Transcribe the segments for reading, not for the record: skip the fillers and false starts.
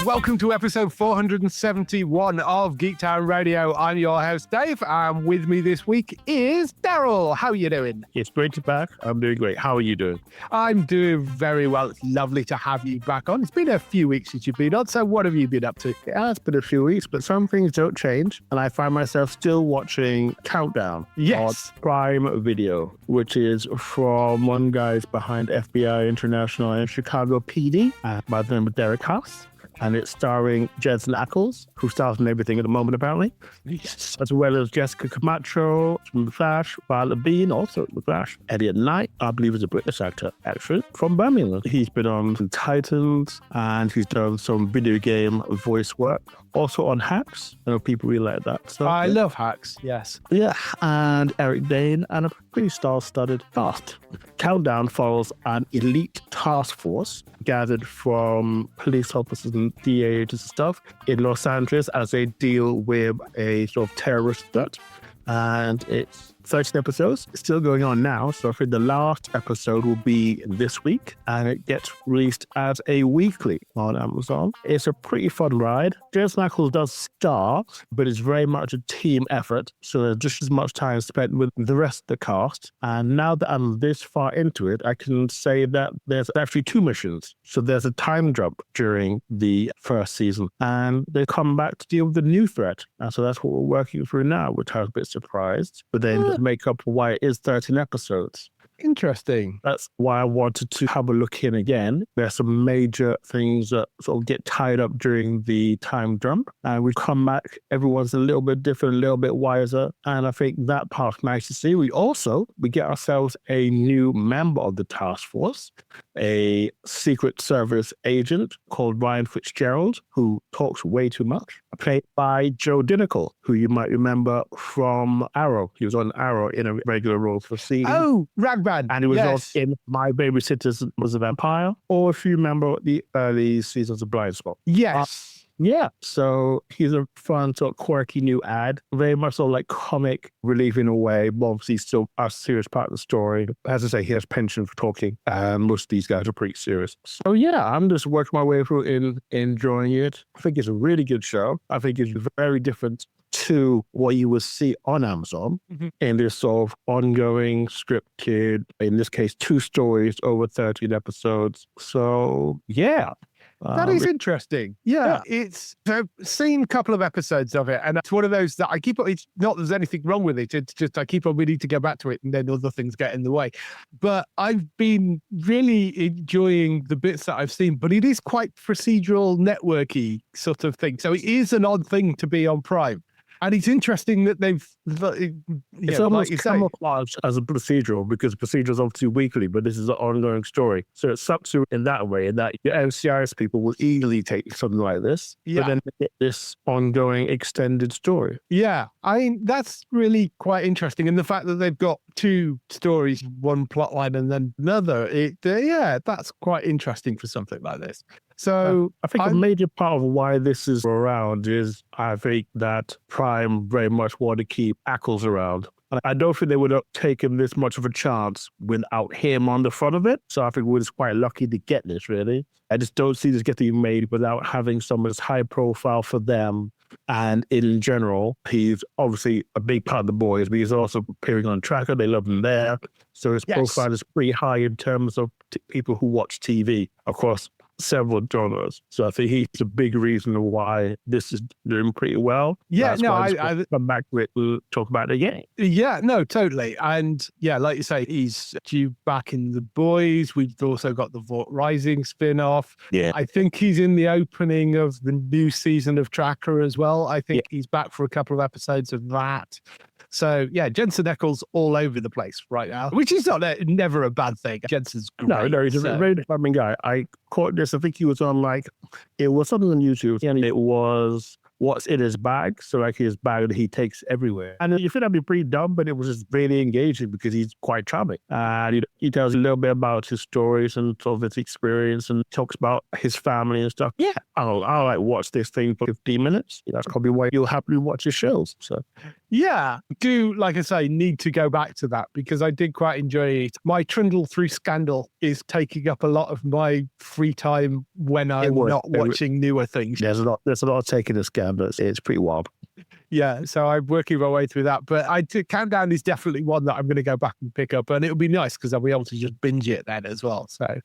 Welcome to episode 471 of Geektown Radio. I'm your host, Dave, and with me this week is Darryl. How are you doing? It's great to be back. I'm doing great. How are you doing? I'm doing very well. It's lovely to have you back on. It's been a few weeks since you've been on, so what have you been up to? Yeah, it's been a few weeks, but some things don't change, and I find myself still watching Countdown on Prime Video, which is from one guy's behind FBI International and Chicago PD by the name of Derek House. And it's starring Jensen Ackles, who stars in everything at the moment, apparently. Yes. As well as Jessica Camacho from The Flash, Violet Bean, also The Flash. Elliot Knight, I believe, is a British actor, actually, from Birmingham. He's been on Titans, and he's done some video game voice work. Also on Hacks. I know people really like that stuff. I love Hacks, yes. Yeah, and Eric Dane, and a pretty star-studded cast. Countdown follows an elite task force gathered from police officers and DA agents and stuff in Los Angeles as they deal with a sort of terrorist threat. And it's 13 episodes. It's still going on now. So I think the last episode will be this week, and it gets released as a weekly on Amazon. It's a pretty fun ride. Jensen Ackles does star, but it's very much a team effort. So there's just as much time spent with the rest of the cast. And now that I'm this far into it, I can say that there's actually two missions. So there's a time jump during the first season, and they come back to deal with the new threat. And so that's what we're working through now, which I was a bit surprised. But then make up for why it is 13 episodes. Interesting. That's why I wanted to have a look in again. There's some major things that sort of get tied up during the time jump. And we come back, everyone's a little bit different, a little bit wiser. And I think that part's nice to see. We get ourselves a new member of the task force, a Secret Service agent called Ryan Fitzgerald, who talks way too much, played by Joe Dinical, who you might remember from Arrow. He was on Arrow in a regular role for season. Oh, Ragman. And he was also in My Babysitter Was a Vampire, or if you remember the early seasons of Blind Spot. Yes. Yeah, so he's a fun, sort of quirky new ad, very much sort of like comic relief in a way, but obviously still a serious part of the story. As I say, he has pension for talking, and most of these guys are pretty serious. So yeah, I'm just working my way through in enjoying it. I think it's a really good show. I think it's very different to what you will see on Amazon in this sort of ongoing scripted, in this case, 2 stories over 13 episodes. So yeah. That is interesting. Yeah. I've seen a couple of episodes of it, and it's one of those that it's not there's anything wrong with it. It's just I keep on meaning to go back to it, and then other things get in the way. But I've been really enjoying the bits that I've seen, but it is quite procedural, networky sort of thing. So it is an odd thing to be on Prime. And it's interesting that it's almost like camouflaged as a procedural, because procedural is obviously weekly, but this is an ongoing story. So it's up to in that way, in that your NCIS people will easily take something like this, but then they get this ongoing extended story. Yeah, I mean, that's really quite interesting. And the fact that they've got 2 stories, one plot line and then another, that's quite interesting for something like this. So I think a major part of why this is around is I think that Prime very much want to keep Ackles around. And I don't think they would have taken this much of a chance without him on the front of it. So I think we're just quite lucky to get this, really. I just don't see this getting made without having someone as high profile for them. And in general, he's obviously a big part of the boys, but he's also appearing on Tracker. They love him there. So his profile is pretty high in terms of people who watch TV across several genres. So I think he's a big reason why this is doing pretty well. Yeah, I come back to it, we'll talk about it again. Yeah, no, totally. And yeah, like you say, he's due back in The Boys. We've also got the Vought Rising spin-off. Yeah. I think he's in the opening of the new season of Tracker as well. I think he's back for a couple of episodes of that. So yeah, Jensen Ackles all over the place right now, which is never a bad thing. Jensen's great. No, he's a very charming guy. I caught this. I think he was on it was something on YouTube, and it was what's in his bag. So like his bag that he takes everywhere. And you think that'd be pretty dumb, but it was just really engaging because he's quite charming. And he tells a little bit about his stories and sort of his experience and talks about his family and stuff. Yeah, I'll like watch this thing for 15 minutes. That's probably why you'll happily watch his shows. So yeah, do, like I say, need to go back to that because I did quite enjoy it. My trundle through Scandal is taking up a lot of my free time when I'm not watching newer things. There's a lot of taking a Scandal. It's pretty wild. Yeah, so I'm working my way through that. But Countdown is definitely one that I'm going to go back and pick up. And it'll be nice because I'll be able to just binge it then as well. So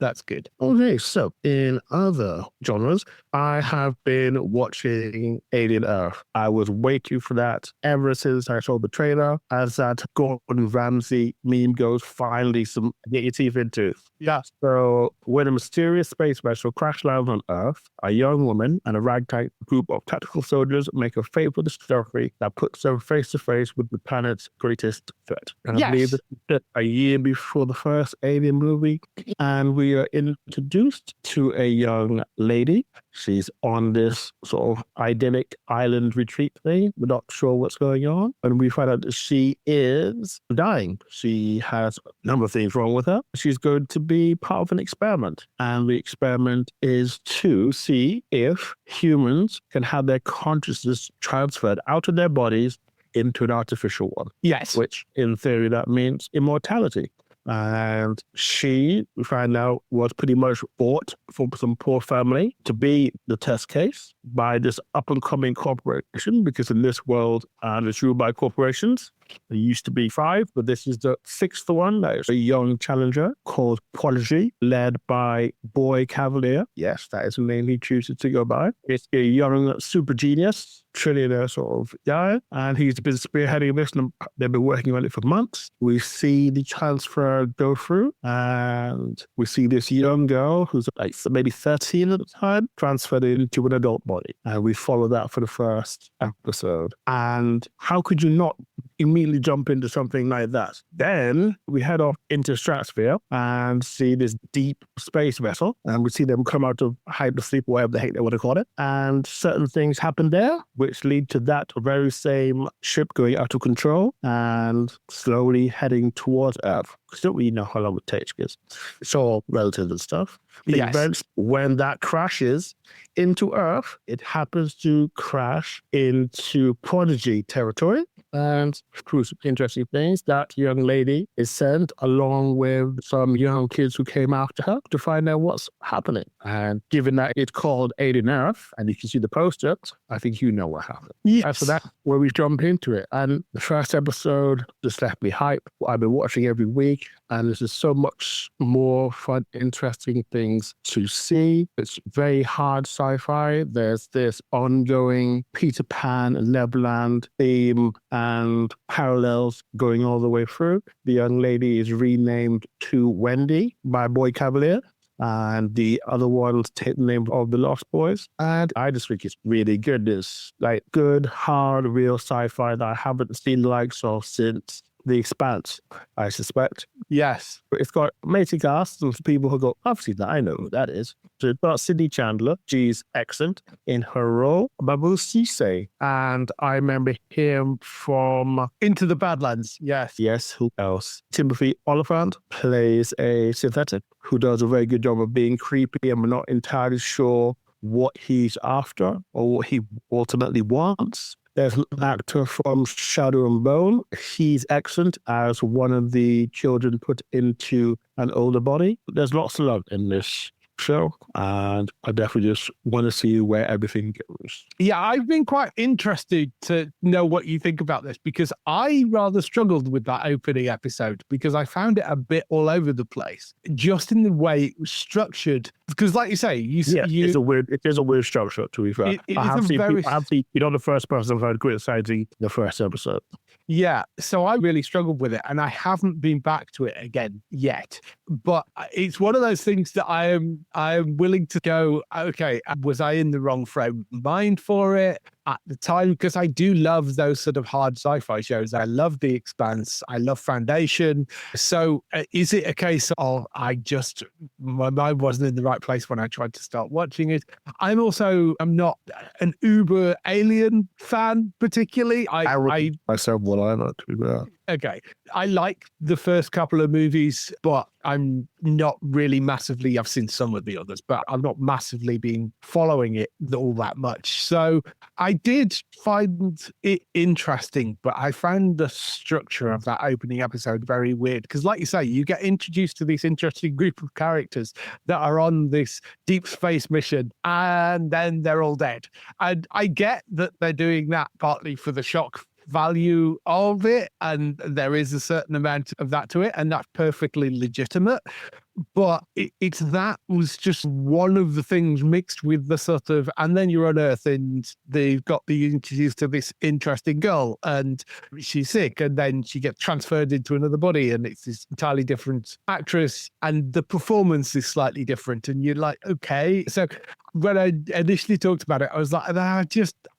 that's good. Okay, so in other genres, I have been watching Alien Earth. I was waiting for that ever since I saw the trailer. As that Gordon Ramsay meme goes, finally some get your teeth into. Yeah. So when a mysterious space vessel crash lands on Earth, a young woman and a ragtag group of tactical soldiers make a fateful discovery that puts them face to face with the planet's greatest threat. And I believe it's a year before the first Alien movie, and we are introduced to a young lady. She's on this sort of idyllic island retreat thing. We're not sure what's going on. And we find out that she is dying. She has a number of things wrong with her. She's going to be part of an experiment. And the experiment is to see if humans can have their consciousness transferred out of their bodies into an artificial one. Yes. Which, in theory, that means immortality. And she, we find out, was pretty much bought from some poor family to be the test case by this up-and-coming corporation, because in this world, it's ruled by corporations. There used to be 5, but this is the 6th one. That is a young challenger called Prodigy, led by Boy Cavalier. Yes, that is the name he chooses to go by. It's a young super genius, trillionaire sort of guy, and he's been spearheading this, and they've been working on it for months. We see the transfer go through, and we see this young girl who's like maybe 13 at the time, transferred into an adult body. And we follow that for the first episode. And how could you not immediately jump into something like that? Then we head off into stratosphere and see this deep space vessel, and we see them come out of hypersleep, whatever the heck they want to call it, and certain things happen there which lead to that very same ship going out of control and slowly heading towards Earth. We don't really know how long it takes because it's all relative and stuff. The events, when that crashes into Earth, it happens to crash into Prodigy territory. And through some interesting things, that young lady is sent along with some young kids who came after her to find out what's happening. And given that it's called Alien Earth, and you can see the poster, I think you know what happened. Yes. And so that's where we jump into it. And the first episode just left me hype. I've been watching every week, and there's just so much more fun, interesting things to see. It's very hard sci-fi. There's this ongoing Peter Pan and Neverland theme and parallels going all the way through. The young lady is renamed to Wendy by Boy Cavalier, and the other ones take the name of the Lost Boys. And I just think it's really good. It's like good, hard, real sci-fi that I haven't seen the likes of since The Expanse, I suspect. Yes. But it's got amazing cast and people who go, I've seen that, I know who that is. So it's got Sydney Chandler, she's excellent in her role. Babu Cisse, and I remember him from Into the Badlands. Yes. Yes, who else? Timothy Oliphant plays a synthetic who does a very good job of being creepy, and we're not entirely sure what he's after or what he ultimately wants. There's an actor from Shadow and Bone. He's excellent as one of the children put into an older body. There's lots of love in this show, and I definitely just want to see where everything goes. Yeah, I've been quite interested to know what you think about this, because I rather struggled with that opening episode because I found it a bit all over the place, just in the way it was structured. Because, like you say, it is a weird structure. To be fair, I have seen you're not the first person I've heard criticizing the first episode. Yeah, so I really struggled with it, and I haven't been back to it again yet. But it's one of those things that I am willing to go, okay, was I in the wrong frame of mind for it? at the time, because I do love those sort of hard sci-fi shows. I love The Expanse. I love Foundation. So is it a case of my mind wasn't in the right place when I tried to start watching it? I'm not an uber Alien fan particularly. I myself, well, I'm not too bad. Okay. I like the first couple of movies, but I'm not really massively, I've seen some of the others, but I'm not massively been following it all that much. So I did find it interesting, but I found the structure of that opening episode very weird. Because like you say, you get introduced to this interesting group of characters that are on this deep space mission, and then they're all dead. And I get that they're doing that partly for the shock value of it, and there is a certain amount of that to it, and that's perfectly legitimate. But it's that was just one of the things mixed with the sort of, and then you're on Earth and they've got the introduced to this interesting girl and she's sick, and then she gets transferred into another body and it's this entirely different actress and the performance is slightly different, and you're like, okay. So when I initially talked about it, I was like,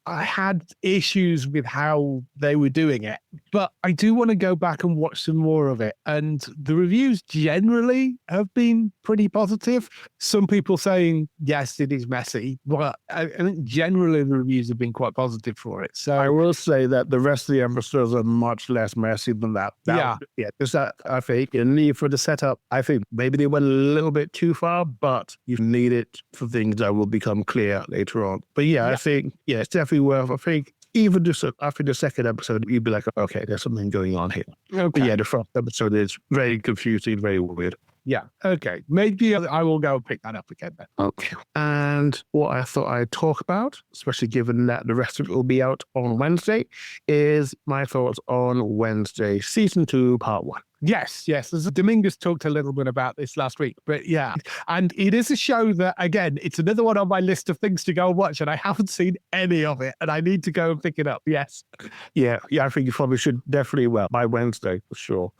I had issues with how they were doing it, but I do want to go back and watch some more of it. And the reviews generally have been pretty positive. Some people saying, yes, it is messy, but I think generally the reviews have been quite positive for it. So I will say that the rest of the episodes are much less messy than that. Yeah. Because that, I think, you need for the setup, I think maybe they went a little bit too far, but you need it for things that will become clear later on. But yeah, I think, it's definitely worth, I think, even just after the second episode, you'd be like, okay, there's something going on here. Okay. But yeah, the first episode is very confusing, very weird. Yeah. Okay. Maybe I will go pick that up again then. Okay. And what I thought I'd talk about, especially given that the rest of it will be out on Wednesday, is my thoughts on Wednesday, season 2, part 1. Yes. Dominguez talked a little bit about this last week, but yeah. And it is a show that, again, it's another one on my list of things to go and watch, and I haven't seen any of it, and I need to go and pick it up. Yes. Yeah, I think you probably should definitely, by Wednesday, for sure.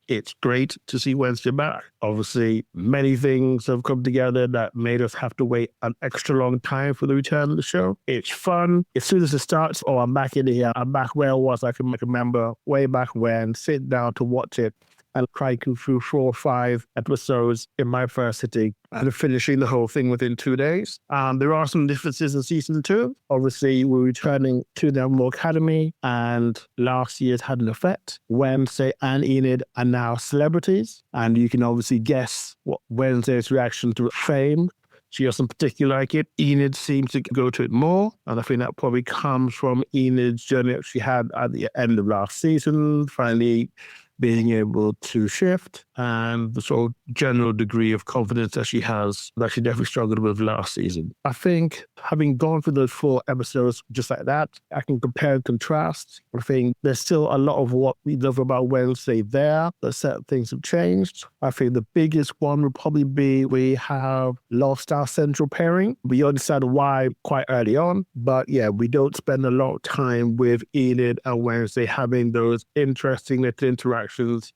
It's great to see Wednesday back. Obviously, many things have come together that made us have to wait an extra long time for the return of the show. It's fun. As soon as it starts, I'm back in here. I'm back where I was. I can remember way back when, sit down to watch it and crank through 4 or 5 episodes in my first sitting and finishing the whole thing within 2 days. There are some differences in season 2. Obviously, we're returning to the Emerald Academy, and last year's had an effect. Wednesday and Enid are now celebrities, and you can obviously guess what Wednesday's reaction to fame. She doesn't particularly like it. Enid seems to go to it more, and I think that probably comes from Enid's journey that she had at the end of last season, finally being able to shift, and the sort of general degree of confidence that she has that she definitely struggled with last season. I think having gone through those 4 episodes just like that, I can compare and contrast. I think there's still a lot of what we love about Wednesday there, but certain things have changed. I think the biggest one would probably be we have lost our central pairing. We understand why quite early on, but yeah, we don't spend a lot of time with Enid and Wednesday having those interesting little interactions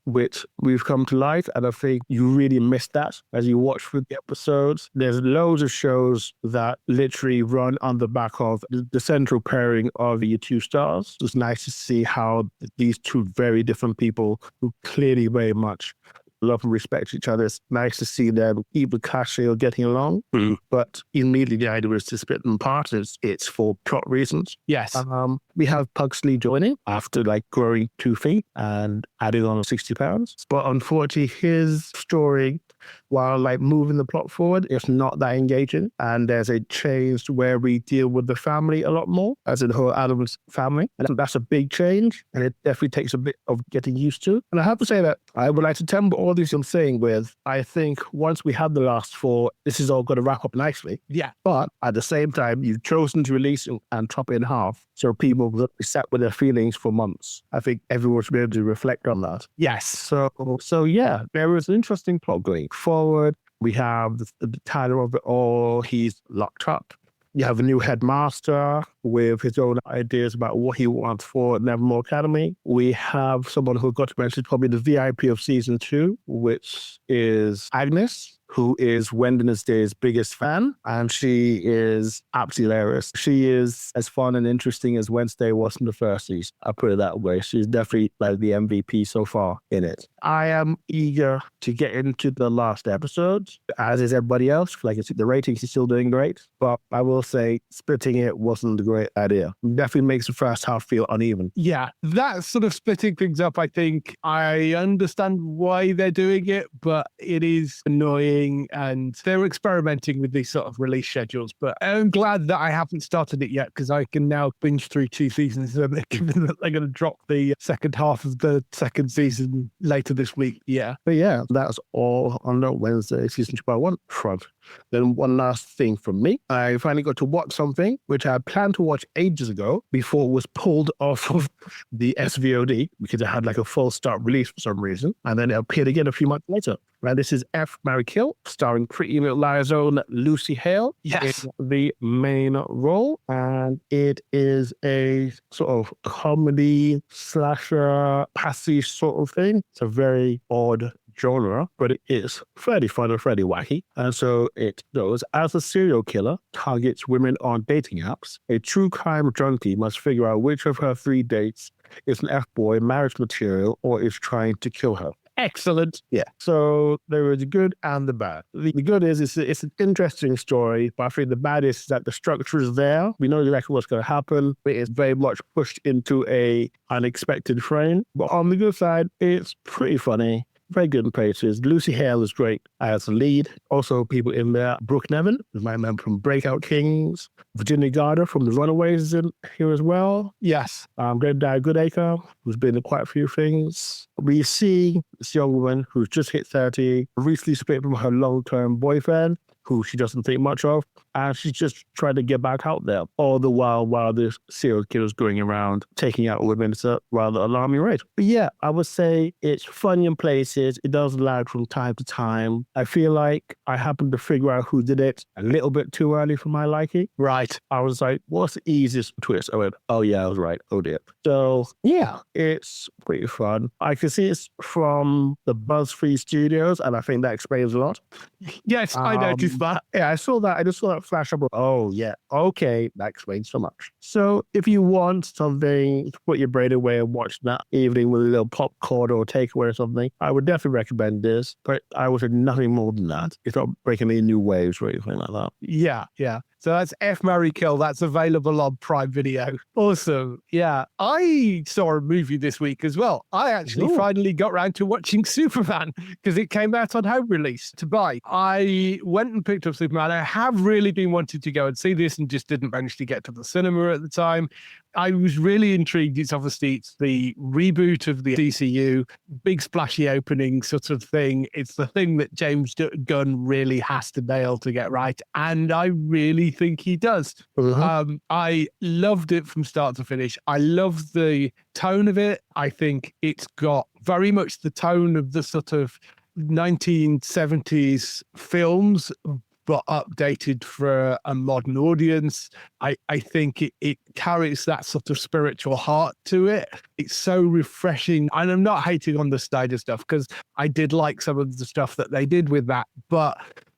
which we've come to like, and I think you really miss that as you watch through the episodes. There's loads of shows that literally run on the back of the central pairing of your 2 stars. It's nice to see how these 2 very different people who clearly very much love and respect each other. It's nice to see them even casually or getting along. But immediately the idea was to split them apart. It's for plot reasons. Yes. We have Pugsley joining after growing 2 feet and adding on 60 pounds. But unfortunately, his story, while moving the plot forward, it's not that engaging. And there's a change where we deal with the family a lot more, as in the whole Adams family. And that's a big change. And it definitely takes a bit of getting used to. And I have to say that I would like to temper all this I'm saying with, I think once we have the last 4, this is all going to wrap up nicely. Yeah. But at the same time, you've chosen to release it and chop it in half. So people will be sat with their feelings for months. I think everyone should be able to reflect on that. Yes. So yeah, there is an interesting plot going forward. We have the title of it all. He's locked up. You have a new headmaster with his own ideas about what he wants for Nevermore Academy. We have someone who got to mention probably the VIP of season 2, which is Agnes, who is Wednesday's biggest fan, and she is absolutely hilarious. She is as fun and interesting as Wednesday was in the first season. I'll put it that way. She's definitely like the MVP so far in it. I am eager to get into the last episode, as is everybody else. Like the ratings is still doing great, but I will say splitting it wasn't a great idea. Definitely makes the first half feel uneven. Yeah, that sort of splitting things up, I think I understand why they're doing it, but it is annoying, and they're experimenting with these sort of release schedules. But I'm glad that I haven't started it yet, because I can now binge through 2 seasons, and given that they're going to drop the second half of the second season later this week. Yeah. But yeah, that's all on the Wednesday season 2.1 front. Then one last thing from me. I finally got to watch something which I planned to watch ages ago before it was pulled off of the SVOD because it had like a full start release for some reason. And then it appeared again a few months later. Now, this is F, Marry, Kill, starring Pretty Little Liars' own Lucy Hale Yes. in the main role. And it is a sort of comedy slasher pastiche sort of thing. It's a very odd genre, but it is fairly fun and fairly wacky. And so it goes, as a serial killer targets women on dating apps, a true crime junkie must figure out which of her 3 dates is an F-boy marriage material or is trying to kill her. Excellent. Yeah. So there is the good and the bad. The good is it's an interesting story, but I think the bad is that the structure is there. We know exactly what's going to happen. It is very much pushed into a unexpected frame. But on the good side, it's pretty funny. Very good in places. Lucy Hale is great as the lead. Also, people in there. Brooke Nevin, who I remember from Breakout Kings. Virginia Garter from The Runaways is in here as well. Yes. Granddad Goodacre, who's been in quite a few things. We see this young woman who's just hit 30, recently split from her long-term boyfriend, who she doesn't think much of, and she's just trying to get back out there. All the while this serial killer's going around taking out women at a rather alarming rate. But yeah, I would say it's funny in places. It does lag from time to time. I feel like I happened to figure out who did it a little bit too early for my liking. Right. I was like, what's the easiest twist? I went, oh yeah, I was right. Oh dear. So yeah, it's pretty fun. I can see it's from the BuzzFeed Studios, and I think that explains a lot. Yes, I noticed that. Yeah, I saw that. I just saw that flash up. Oh, yeah. Okay, that explains so much. So if you want something to put your brain away and watch that evening with a little popcorn or takeaway or something, I would definitely recommend this. But I would say nothing more than that. It's not breaking any new waves or anything like that. Yeah, yeah. So that's F, Marry, Kill. That's available on Prime Video. Awesome. Yeah. I saw a movie this week as well. I actually finally got around to watching Superman because it came out on home release to buy. I went and picked up Superman. I have really been wanting to go and see this and just didn't manage to get to the cinema at the time. I was really intrigued. It's the reboot of the DCU, big splashy opening sort of thing. It's the thing that James Gunn really has to nail to get right. And I really think he does. Uh-huh. I loved it from start to finish. I love the tone of it. I think it's got very much the tone of the sort of 1970s films, but updated for a modern audience. I think it carries that sort of spiritual heart to it. It's so refreshing. And I'm not hating on the Snyder stuff because I did like some of the stuff that they did with that. But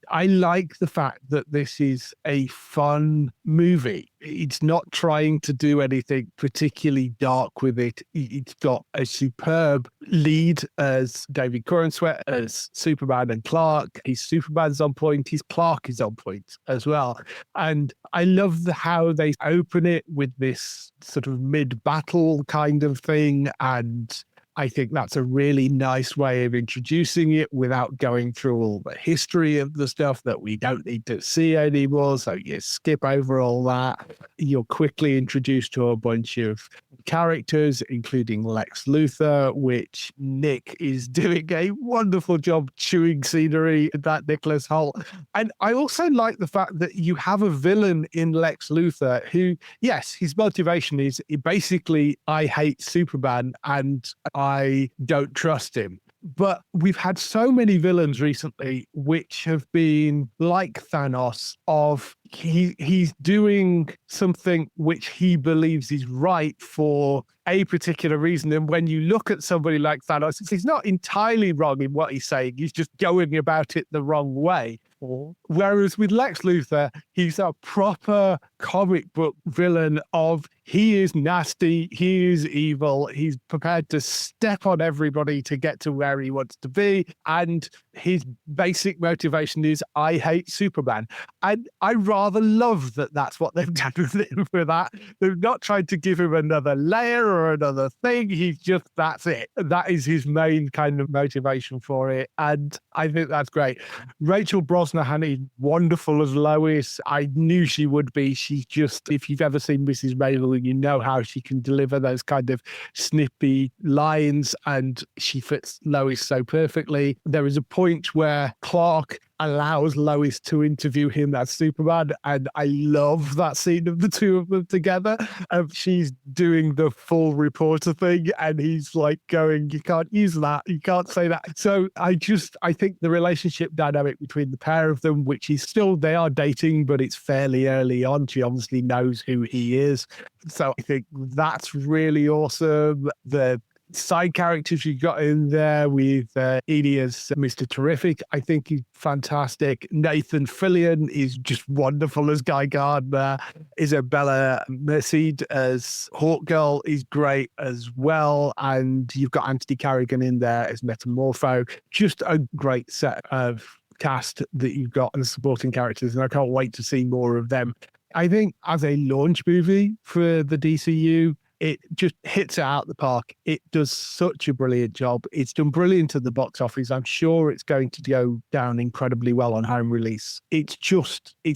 I like the fact that this is a fun movie. It's not trying to do anything particularly dark with it. It's got a superb lead as David Corenswet as Superman and Clark. His Superman's on point. His Clark is on point as well. And I love how they open it with this sort of mid-battle kind of thing. And I think that's a really nice way of introducing it without going through all the history of the stuff that we don't need to see anymore. So you skip over all that. You're quickly introduced to a bunch of characters, including Lex Luthor, which Nick is doing a wonderful job chewing scenery, that Nicholas Hoult. And I also like the fact that you have a villain in Lex Luthor who, yes, his motivation is basically, I hate Superman and I don't trust him. But we've had so many villains recently which have been like Thanos, of he's doing something which he believes is right for a particular reason. And when you look at somebody like Thanos, he's not entirely wrong in what he's saying. He's just going about it the wrong way. Whereas with Lex Luthor, he's a proper comic book villain of he is nasty, he is evil, he's prepared to step on everybody to get to where he wants to be. And his basic motivation is, I hate Superman. And I rather love that that's what they've done with him for that. They've not tried to give him another layer or another thing. He's just, that's it. That is his main kind of motivation for it. And I think that's great. Rachel Brosnahan is wonderful as Lois. I knew she would be. She's just, if you've ever seen Mrs. Maisel, you know how she can deliver those kind of snippy lines, and she fits Lois so perfectly. There is a point where Clark allows Lois to interview him as Superman, and I love that scene of the two of them together. She's doing the full reporter thing, and he's like going, you can't use that, you can't say that. So I think the relationship dynamic between the pair of them, which is still, they are dating, but it's fairly early on. She obviously knows who he is. So I think that's really awesome. The side characters you got in there with Edie as Mr. Terrific, I think he's fantastic. Nathan Fillion is just wonderful as Guy Gardner. Isabella Merced as Hawkgirl is great as well. And you've got Anthony Carrigan in there as Metamorpho. Just a great set of cast that you've got and supporting characters, and I can't wait to see more of them. I think as a launch movie for the DCU, it just hits it out the park. It does such a brilliant job. It's done brilliant at the box office. I'm sure it's going to go down incredibly well on home release. It's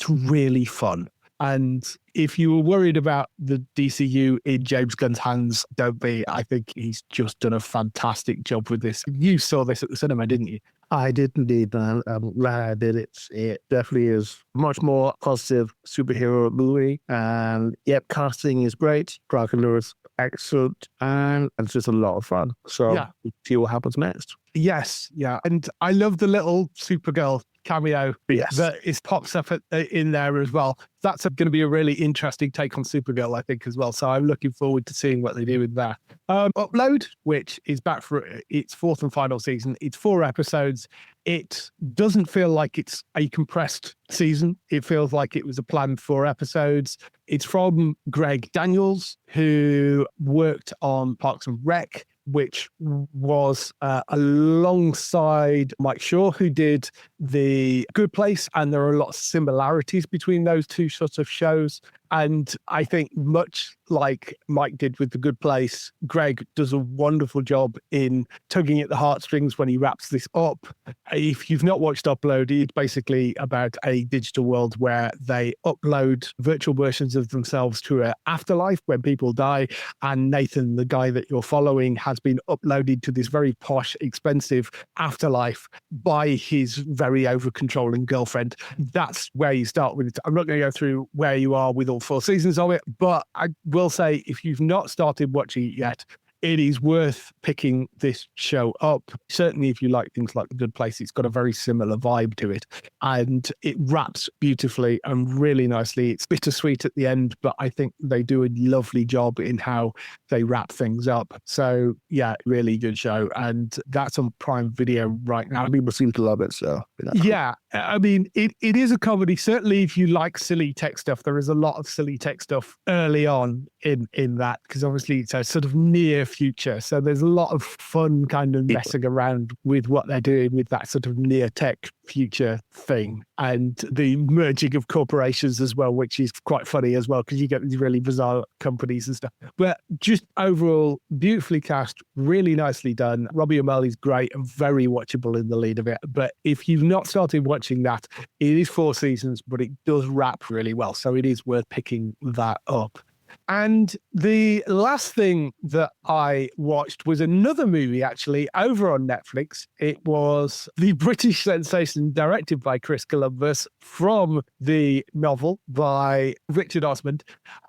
really fun. And if you were worried about the DCU in James Gunn's hands, don't be. I think he's just done a fantastic job with this. You saw this at the cinema, didn't you? I did indeed, man. I'm glad I did it. It definitely is much more positive superhero movie. And yep, casting is great. Dracula is excellent. And it's just a lot of fun. So yeah, we'll see what happens next. Yes, yeah. And I love the little Supergirl cameo that pops up in there as well. That's going to be a really interesting take on Supergirl, I think, as well. So I'm looking forward to seeing what they do with that. Upload, which is back for its fourth and final season. It's 4 episodes. It doesn't feel like it's a compressed season. It feels like it was a planned 4 episodes. It's from Greg Daniels, who worked on Parks and Rec, which was alongside Mike Shaw, who did The Good Place. And there are a lot of similarities between those two sorts of shows. And I think much like Mike did with The Good Place, Greg does a wonderful job in tugging at the heartstrings when he wraps this up. If you've not watched Upload, it's basically about a digital world where they upload virtual versions of themselves to an afterlife when people die. And Nathan, the guy that you're following, has been uploaded to this very posh, expensive afterlife by his very over-controlling girlfriend. That's where you start with it. I'm not going to go through where you are with all 4 seasons of it, but I will say, if you've not started watching it yet, it is worth picking this show up. Certainly if you like things like The Good Place, it's got a very similar vibe to it. And it wraps beautifully and really nicely. It's bittersweet at the end, but I think they do a lovely job in how they wrap things up. So yeah, really good show. And that's on Prime Video right now. People seem to love it. So yeah, I mean, it is a comedy. Certainly if you like silly tech stuff, there is a lot of silly tech stuff early on in that, because obviously it's a sort of near future. So there's a lot of fun kind of messing around with what they're doing with that sort of near tech future thing, and the merging of corporations as well, which is quite funny as well, because you get these really bizarre companies and stuff. But just overall, beautifully cast, really nicely done. Robbie O'Malley's great and very watchable in the lead of it. But if you've not started watching that, it is 4 seasons, but it does wrap really well. So it is worth picking that up. And the last thing that I watched was another movie, actually, over on Netflix. It was the British sensation directed by Chris Columbus from the novel by Richard Osman.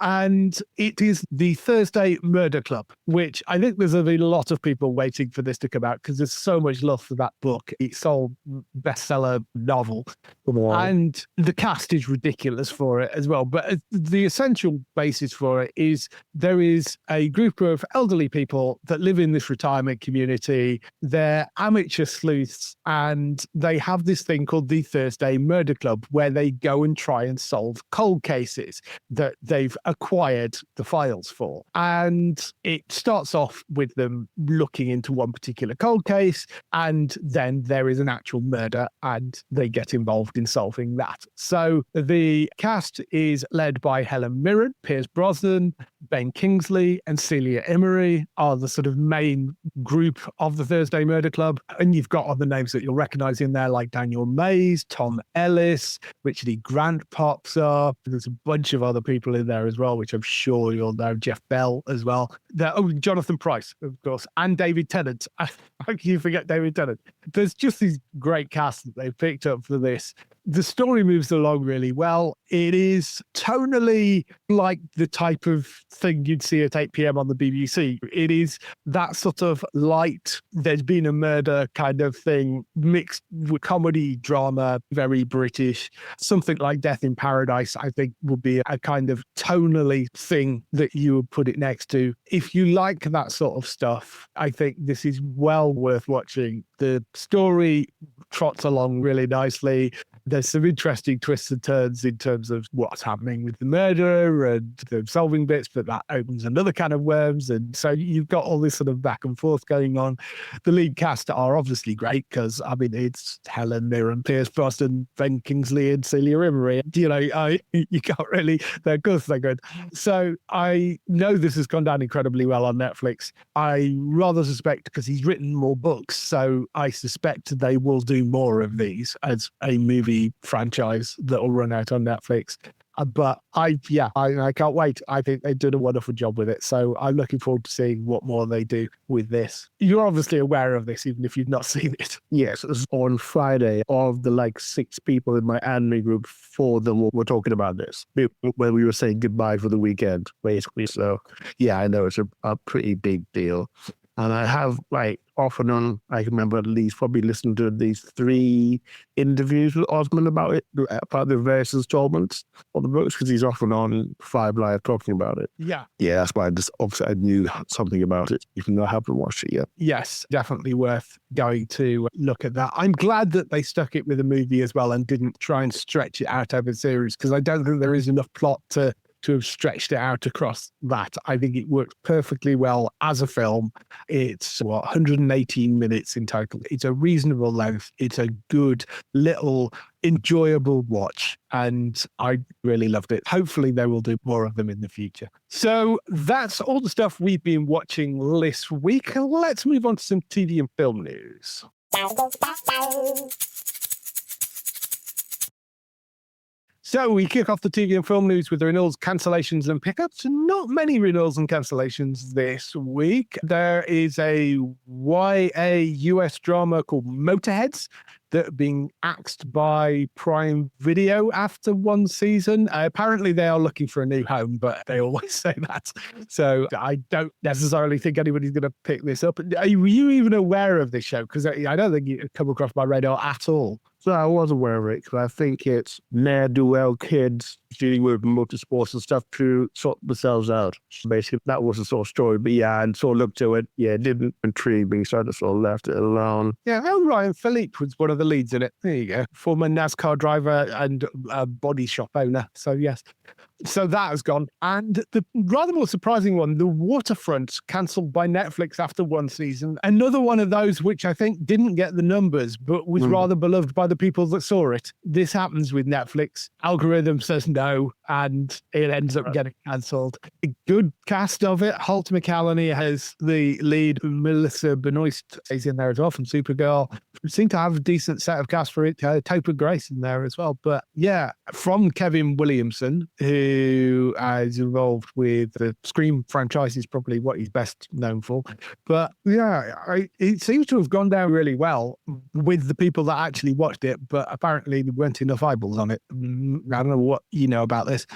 And it is The Thursday Murder Club, which I think there's a lot of people waiting for this to come out because there's so much love for that book. It's all bestseller novel. Wow. And the cast is ridiculous for it as well. But the essential basis for it is there is a group of elderly people that live in this retirement community. They're amateur sleuths, and they have this thing called the Thursday Murder Club, where they go and try and solve cold cases that they've acquired the files for. And it starts off with them looking into one particular cold case, and then there is an actual murder, and they get involved in solving that. So the cast is led by Helen Mirren, Pierce Brosnan, Ben Kingsley, and Celia Emery are the sort of main group of the Thursday Murder Club. And you've got other names that you'll recognize in there, like Daniel Mays, Tom Ellis, Richard E. Grant pops up. There's a bunch of other people in there as well, which I'm sure you'll know. Jeff Bell as well. Jonathan Pryce, of course, and David Tennant. How can you forget David Tennant? There's just these great casts that they've picked up for this. The story moves along really well. It is tonally like the type of thing you'd see at 8 p.m. on the BBC. It is that sort of light, there's been a murder kind of thing, mixed with comedy, drama, very British. Something like Death in Paradise, I think, would be a kind of tonally thing that you would put it next to. If you like that sort of stuff, I think this is well worth watching. The story trots along really nicely. There's some interesting twists and turns in terms of what's happening with the murder and the solving bits, but that opens another can of worms. And so you've got all this sort of back and forth going on. The lead cast are obviously great because, I mean, it's Helen Mirren, Pierce Brosnan, Ben Kingsley, and Celia Emery. You know, you can't really, they're good, they're good. So I know this has gone down incredibly well on Netflix. I rather suspect, because he's written more books, so I suspect they will do more of these as a movie franchise that will run out on Netflix. But I can't wait. I think they've done a wonderful job with it. So I'm looking forward to seeing what more they do with this. You're obviously aware of this, even if you've not seen it. Yes, it was on Friday. Of the 6 people in my anime group, 4 of them were talking about this when we were saying goodbye for the weekend, basically. So yeah, I know it's a pretty big deal. And I have, off and on, I can remember at least probably listened to these 3 interviews with Osman about it, about the various installments of the books, because he's off and on 5 Live talking about it. Yeah. Yeah, that's why I knew something about it, even though I haven't watched it yet. Yes, definitely worth going to look at that. I'm glad that they stuck it with a movie as well and didn't try and stretch it out over a series, because I don't think there is enough plot to have stretched it out across that. I think it worked perfectly well as a film. It's 118 minutes in total. It's a reasonable length. It's a good little enjoyable watch, and I really loved it. Hopefully they will do more of them in the future. So that's all the stuff we've been watching this week. Let's move on to some TV and film news. So we kick off the TV and film news with the renewals, cancellations and pickups. Not many renewals and cancellations this week. There is a YA US drama called Motorheads that are being axed by Prime Video after 1 season. Apparently they are looking for a new home, but they always say that. So I don't necessarily think anybody's going to pick this up. Were you even aware of this show? Because I don't think it come across my radar at all. So I was aware of it, because I think it's ne'er-do-well kids dealing with motorsports and stuff to sort themselves out. Basically, that was the sort of story. But yeah, and sort of looked to it. Yeah, it didn't intrigue me, so I just sort of left it alone. Yeah, Ryan Philippe was one of the leads in it. There you go. Former NASCAR driver and body shop owner. So yes. So that has gone. And the rather more surprising one, the Waterfront, cancelled by Netflix after 1 season. Another one of those which I think didn't get the numbers, but was rather beloved by the people that saw it. This happens with Netflix. Algorithm says no, and it ends up getting cancelled. A good cast of it. Holt McCallany has the lead. Melissa Benoist is in there as well from Supergirl. We seem to have a decent set of cast for it. Topher Grace in there as well. But yeah, from Kevin Williamson, who who is involved with the Scream franchise, is probably what he's best known for. But yeah, it seems to have gone down really well with the people that actually watched it, but apparently there weren't enough eyeballs on it. I don't know what you know about this.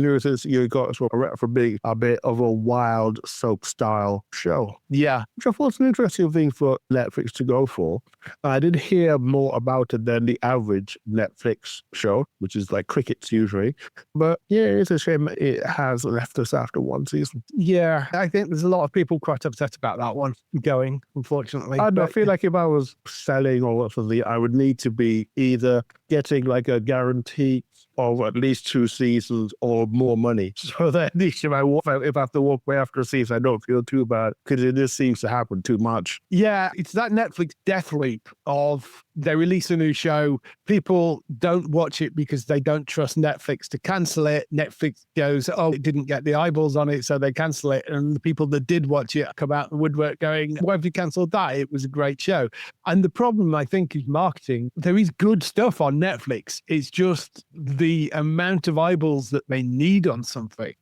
You got for being a bit of a wild soap style show. Yeah. Which I thought was an interesting thing for Netflix to go for. I did hear more about it than the average Netflix show, which is like crickets usually. But yeah, it's a shame it has left us after one season. Yeah, I think there's a lot of people quite upset about that one going, unfortunately. I feel like if I was selling or something, I would need to be either getting like a guarantee of at least 2 seasons or more money. So that at least if I have to walk away after a season, I don't feel too bad, because it just seems to happen too much. Yeah, it's that Netflix death loop of they release a new show, people don't watch it because they don't trust Netflix to cancel it. Netflix goes, oh, it didn't get the eyeballs on it, so they cancel it. And the people that did watch it come out the woodwork going, why have you cancelled that? It was a great show. And the problem, I think, is marketing. There is good stuff on Netflix. It's just the amount of eyeballs that they need on something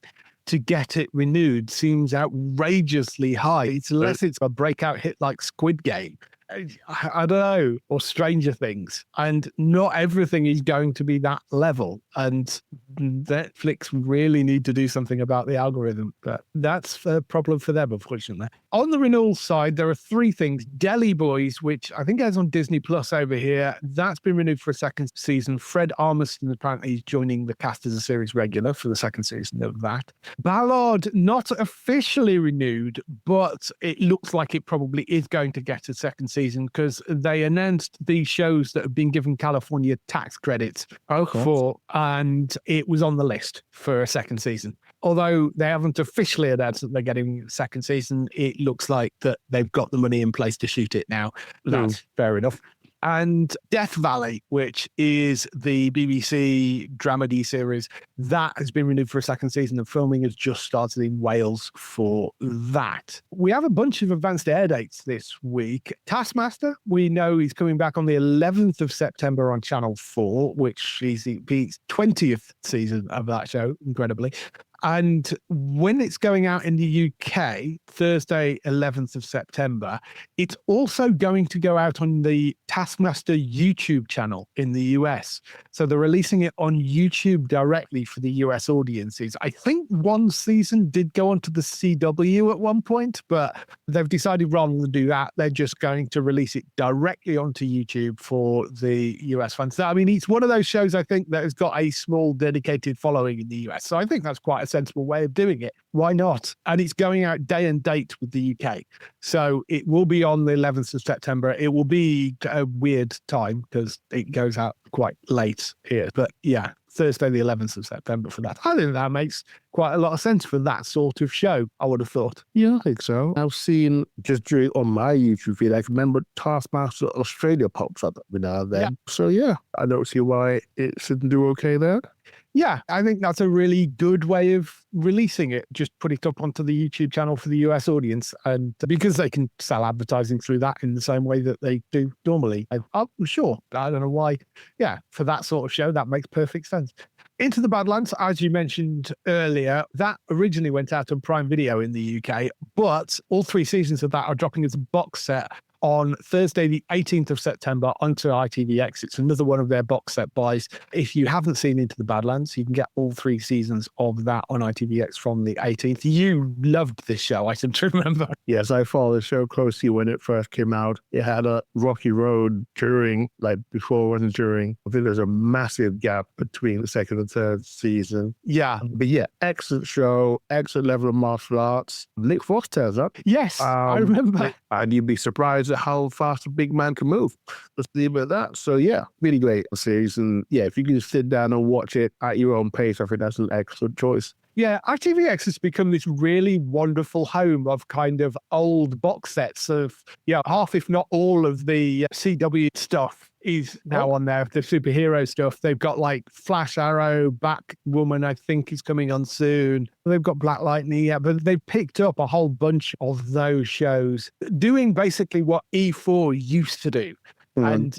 to get it renewed seems outrageously high. It's unless it's a breakout hit like Squid Game. I don't know, or Stranger Things. And not everything is going to be that level. And Netflix really need to do something about the algorithm. But that's a problem for them, unfortunately. On the renewal side, there are 3 things. Deli Boys, which I think is on Disney Plus over here, that's been renewed for a 2nd season. Fred Armisen apparently is joining the cast as a series regular for the 2nd season of that. Ballard, not officially renewed, but it looks like it probably is going to get a 2nd season because they announced these shows that have been given California tax credits for, and it was on the list for a 2nd season. Although they haven't officially announced that they're getting a 2nd season, it looks like that they've got the money in place to shoot it now. That's fair enough. And Death Valley, which is the BBC dramedy series, that has been renewed for a 2nd season, and filming has just started in Wales for that. We have a bunch of advanced air dates this week. Taskmaster, we know he's coming back on the 11th of September on Channel 4, which is the 20th season of that show, incredibly. And when it's going out in the UK, Thursday, 11th of September, it's also going to go out on the Taskmaster YouTube channel in the US. So they're releasing it on YouTube directly for the US audiences. I think one season did go onto the CW at one point, but they've decided rather than do that, they're just going to release it directly onto YouTube for the US fans. I mean, it's one of those shows, I think, that has got a small dedicated following in the US. So I think that's quite a sensible way of doing it. Why not? And it's going out day and date with the UK. So it will be on the 11th of September. It will be a weird time because it goes out quite late here. But yeah, Thursday, the 11th of September for that. I think that makes quite a lot of sense for that sort of show, I would have thought. Yeah, I think so. I've seen just during on my YouTube feed, I can remember Taskmaster Australia pops up every now and then. Yeah. So yeah, I don't see why it shouldn't do okay there. Yeah, I think that's a really good way of releasing it. Just put it up onto the YouTube channel for the US audience. And because they can sell advertising through that in the same way that they do normally. I'm sure. I don't know why. Yeah, for that sort of show, that makes perfect sense. Into the Badlands, as you mentioned earlier, that originally went out on Prime Video in the UK, but all 3 seasons of that are dropping as a box set on Thursday, the 18th of September onto ITVX. It's another one of their box set buys. If you haven't seen Into the Badlands, you can get all 3 seasons of that on ITVX from the 18th. You loved this show, I seem to remember. Yes, I followed the show closely when it first came out. It had a rocky road during, like before, wasn't during. I think there's a massive gap between the 2nd and 3rd season. Yeah. But yeah, excellent show, excellent level of martial arts. Nick Frost turns up. Yes, I remember. And you'd be surprised at how fast a big man can move. Let's leave it at that. So yeah, really great series. And yeah, if you can just sit down and watch it at your own pace, I think that's an excellent choice. Yeah, ITVX has become this really wonderful home of kind of old box sets of, half if not all of the CW stuff is now on there, the superhero stuff. They've got like Flash Arrow, Batwoman, I think is coming on soon. They've got Black Lightning, but they've picked up a whole bunch of those shows, doing basically what E4 used to do. And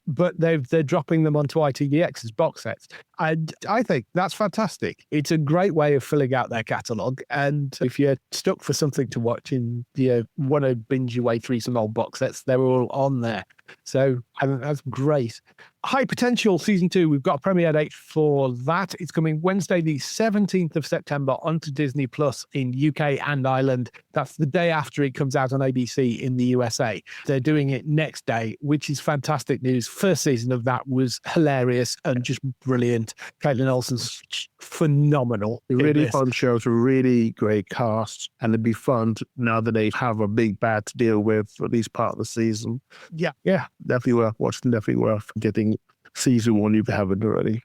but they're dropping them onto ITVX as box sets. And I think that's fantastic. It's a great way of filling out their catalogue. And if you're stuck for something to watch and you want to binge your way through some old box sets, they're all on there. So I think that's great. High Potential Season 2, we've got a premiere date for that. It's coming Wednesday, the 17th of September onto Disney Plus in UK and Ireland. That's the day after it comes out on ABC in the USA. They're doing it next day, which is fantastic news. First season of that was hilarious and just brilliant. Caitlin Olsen's phenomenal. Really fun shows, really great cast, and it'd be fun now that they have a big bad to deal with for at least part of the season. Yeah. Definitely worth watching, definitely worth getting season 1 if you haven't already.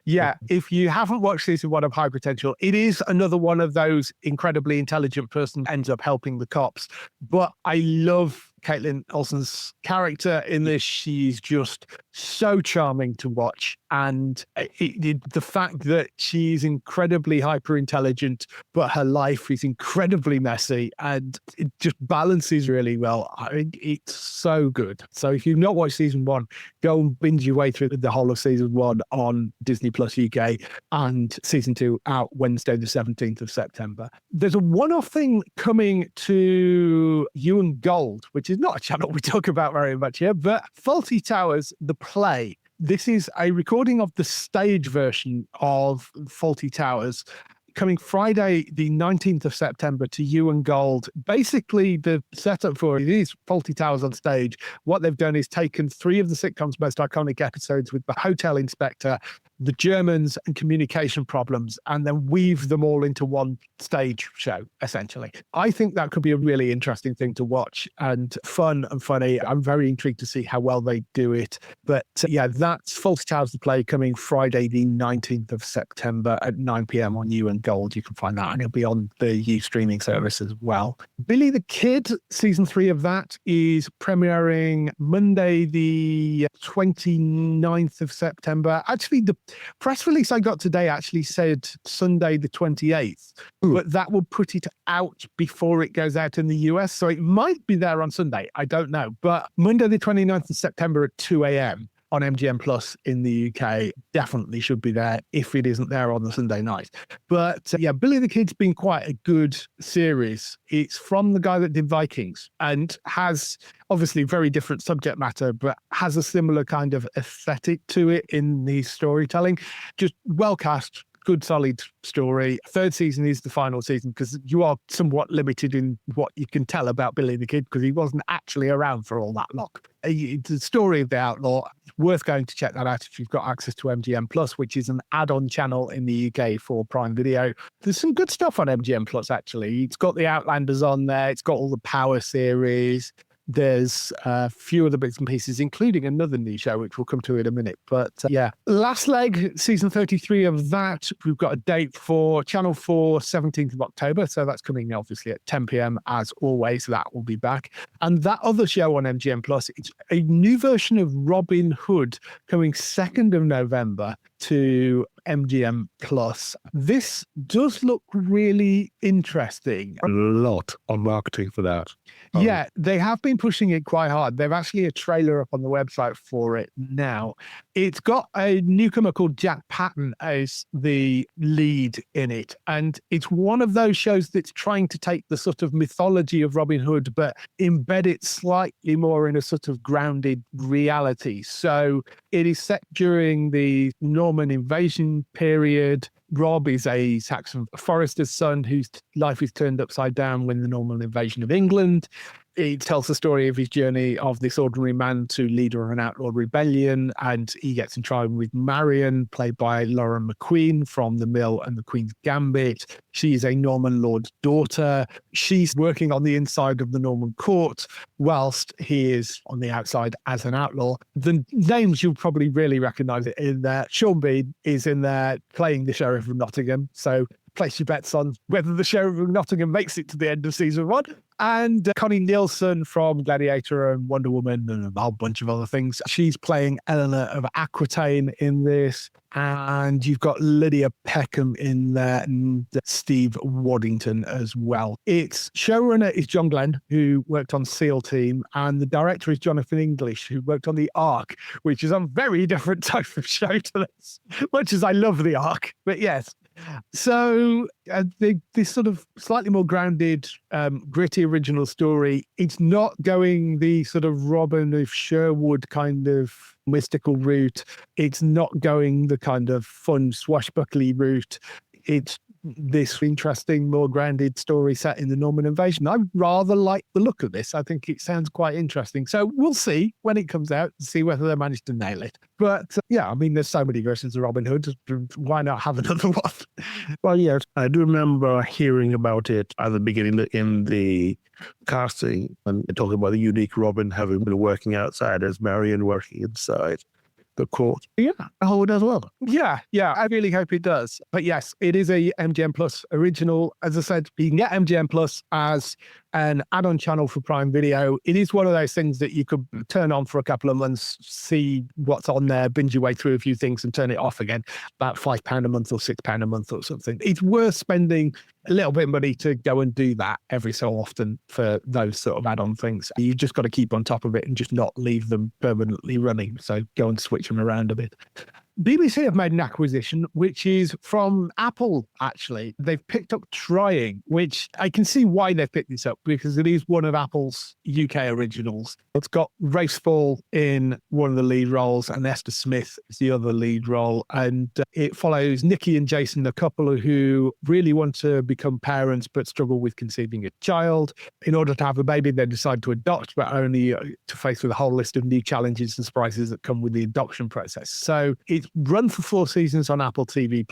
Yeah, if you haven't watched season 1 of High Potential, it is another one of those incredibly intelligent person ends up helping the cops. But I love Caitlin Olsen's character in this. She's just so charming to watch. And the fact that she's incredibly hyper intelligent, but her life is incredibly messy and it just balances really well. I mean, it's so good. So if you've not watched season 1, go and binge your way through the whole of season 1 on Disney Plus UK, and season 2 out Wednesday, the 17th of September. There's a one-off thing coming to You and Gold, which is not a channel we talk about very much here, but Fawlty Towers, the play. This is a recording of the stage version of Fawlty Towers, coming Friday, the 19th of September to You and Gold. Basically, the setup for it is Fawlty Towers on stage. What they've done is taken 3 of the sitcom's most iconic episodes with the hotel inspector, the Germans, and communication problems, and then weave them all into one stage show, essentially. I think that could be a really interesting thing to watch and fun and funny. I'm very intrigued to see how well they do it. But yeah, that's Fawlty Towers the play, coming Friday, the 19th of September at 9 p.m. on You and Gold. You can find that, and it'll be on the You streaming service as well. Billy the Kid, season 3 of that is premiering Monday, the 29th of September. Actually, the press release I got today actually said Sunday the 28th, but that will put it out before it goes out in the US. So it might be there on Sunday. I don't know. But Monday the 29th of September at 2 a.m. on MGM Plus in the UK definitely should be there if it isn't there on the Sunday night. But yeah, Billy the Kid's been quite a good series. It's from the guy that did Vikings and has obviously very different subject matter, but has a similar kind of aesthetic to it in the storytelling. Just well cast, good, solid story. 3rd season is the final season because you are somewhat limited in what you can tell about Billy the Kid because he wasn't actually around for all that long. It's the story of the outlaw. It's worth going to check that out if you've got access to MGM Plus, which is an add-on channel in the UK for Prime Video. There's some good stuff on MGM Plus, actually. It's got the Outlanders on there. It's got all the Power series. There's a few other bits and pieces, including another new show, which we'll come to in a minute. But yeah, Last Leg, season 33 of that. We've got a date for Channel 4, 17th of October. So that's coming obviously at 10 p.m. as always. That will be back. And that other show on MGM Plus, it's a new version of Robin Hood coming 2nd of November to MGM Plus. This does look really interesting. A lot on marketing for that. Yeah, they have been pushing it quite hard. They've actually a trailer up on the website for it now. It's got a newcomer called Jack Patton as the lead in it. And it's one of those shows that's trying to take the sort of mythology of Robin Hood, but embed it slightly more in a sort of grounded reality. So it is set during the Norman invasion period. Rob is a Saxon forester's son whose life is turned upside down when the Norman invasion of England. It tells the story of his journey of this ordinary man to leader of an outlaw rebellion, and he gets in trouble with Marion, played by Lauren McQueen from The Mill and The Queen's Gambit. She is a Norman lord's daughter. She's working on the inside of the Norman court, whilst he is on the outside as an outlaw. The names you'll probably really recognise it in there. Sean Bean is in there playing the Sheriff of Nottingham. So place your bets on whether the Sheriff of Nottingham makes it to the end of season 1. And Connie Nielsen from Gladiator and Wonder Woman and a whole bunch of other things. She's playing Eleanor of Aquitaine in this. And you've got Lydia Peckham in there and Steve Waddington as well. Its showrunner is John Glenn, who worked on SEAL Team, and the director is Jonathan English, who worked on The Ark, which is a very different type of show to this, much as I love The Ark. But yes. So this sort of slightly more grounded, gritty original story, it's not going the sort of Robin of Sherwood kind of mystical route. It's not going the kind of fun swashbuckly route. It's this interesting, more grounded story set in the Norman invasion. I rather like the look of this. I think it sounds quite interesting. So we'll see when it comes out and see whether they manage to nail it. But yeah, I mean, there's so many versions of Robin Hood. Why not have another one? Well, yes, I do remember hearing about it at the beginning in the casting and talking about the unique Robin having been working outside as Marion working inside the court. Yeah, I hope it does well. Yeah, I really hope it does. But yes, it is a MGM Plus original. As I said, you can get MGM Plus as an add-on channel for Prime Video. It is one of those things that you could turn on for a couple of months, see what's on there, binge your way through a few things and turn it off again. About £5 a month or £6 a month or something. It's worth spending a little bit of money to go and do that every so often for those sort of add-on things. You just got to keep on top of it and just not leave them permanently running. So go and switch them around a bit. BBC have made an acquisition, which is from Apple, actually. They've picked up Trying, which I can see why they've picked this up, because it is one of Apple's UK originals. It's got Rafe Spall in one of the lead roles and Esther Smith is the other lead role. And it follows Nikki and Jason, the couple who really want to become parents but struggle with conceiving a child. In order to have a baby, they decide to adopt, but only to face with a whole list of new challenges and surprises that come with the adoption process. So it's run for 4 seasons on Apple TV+.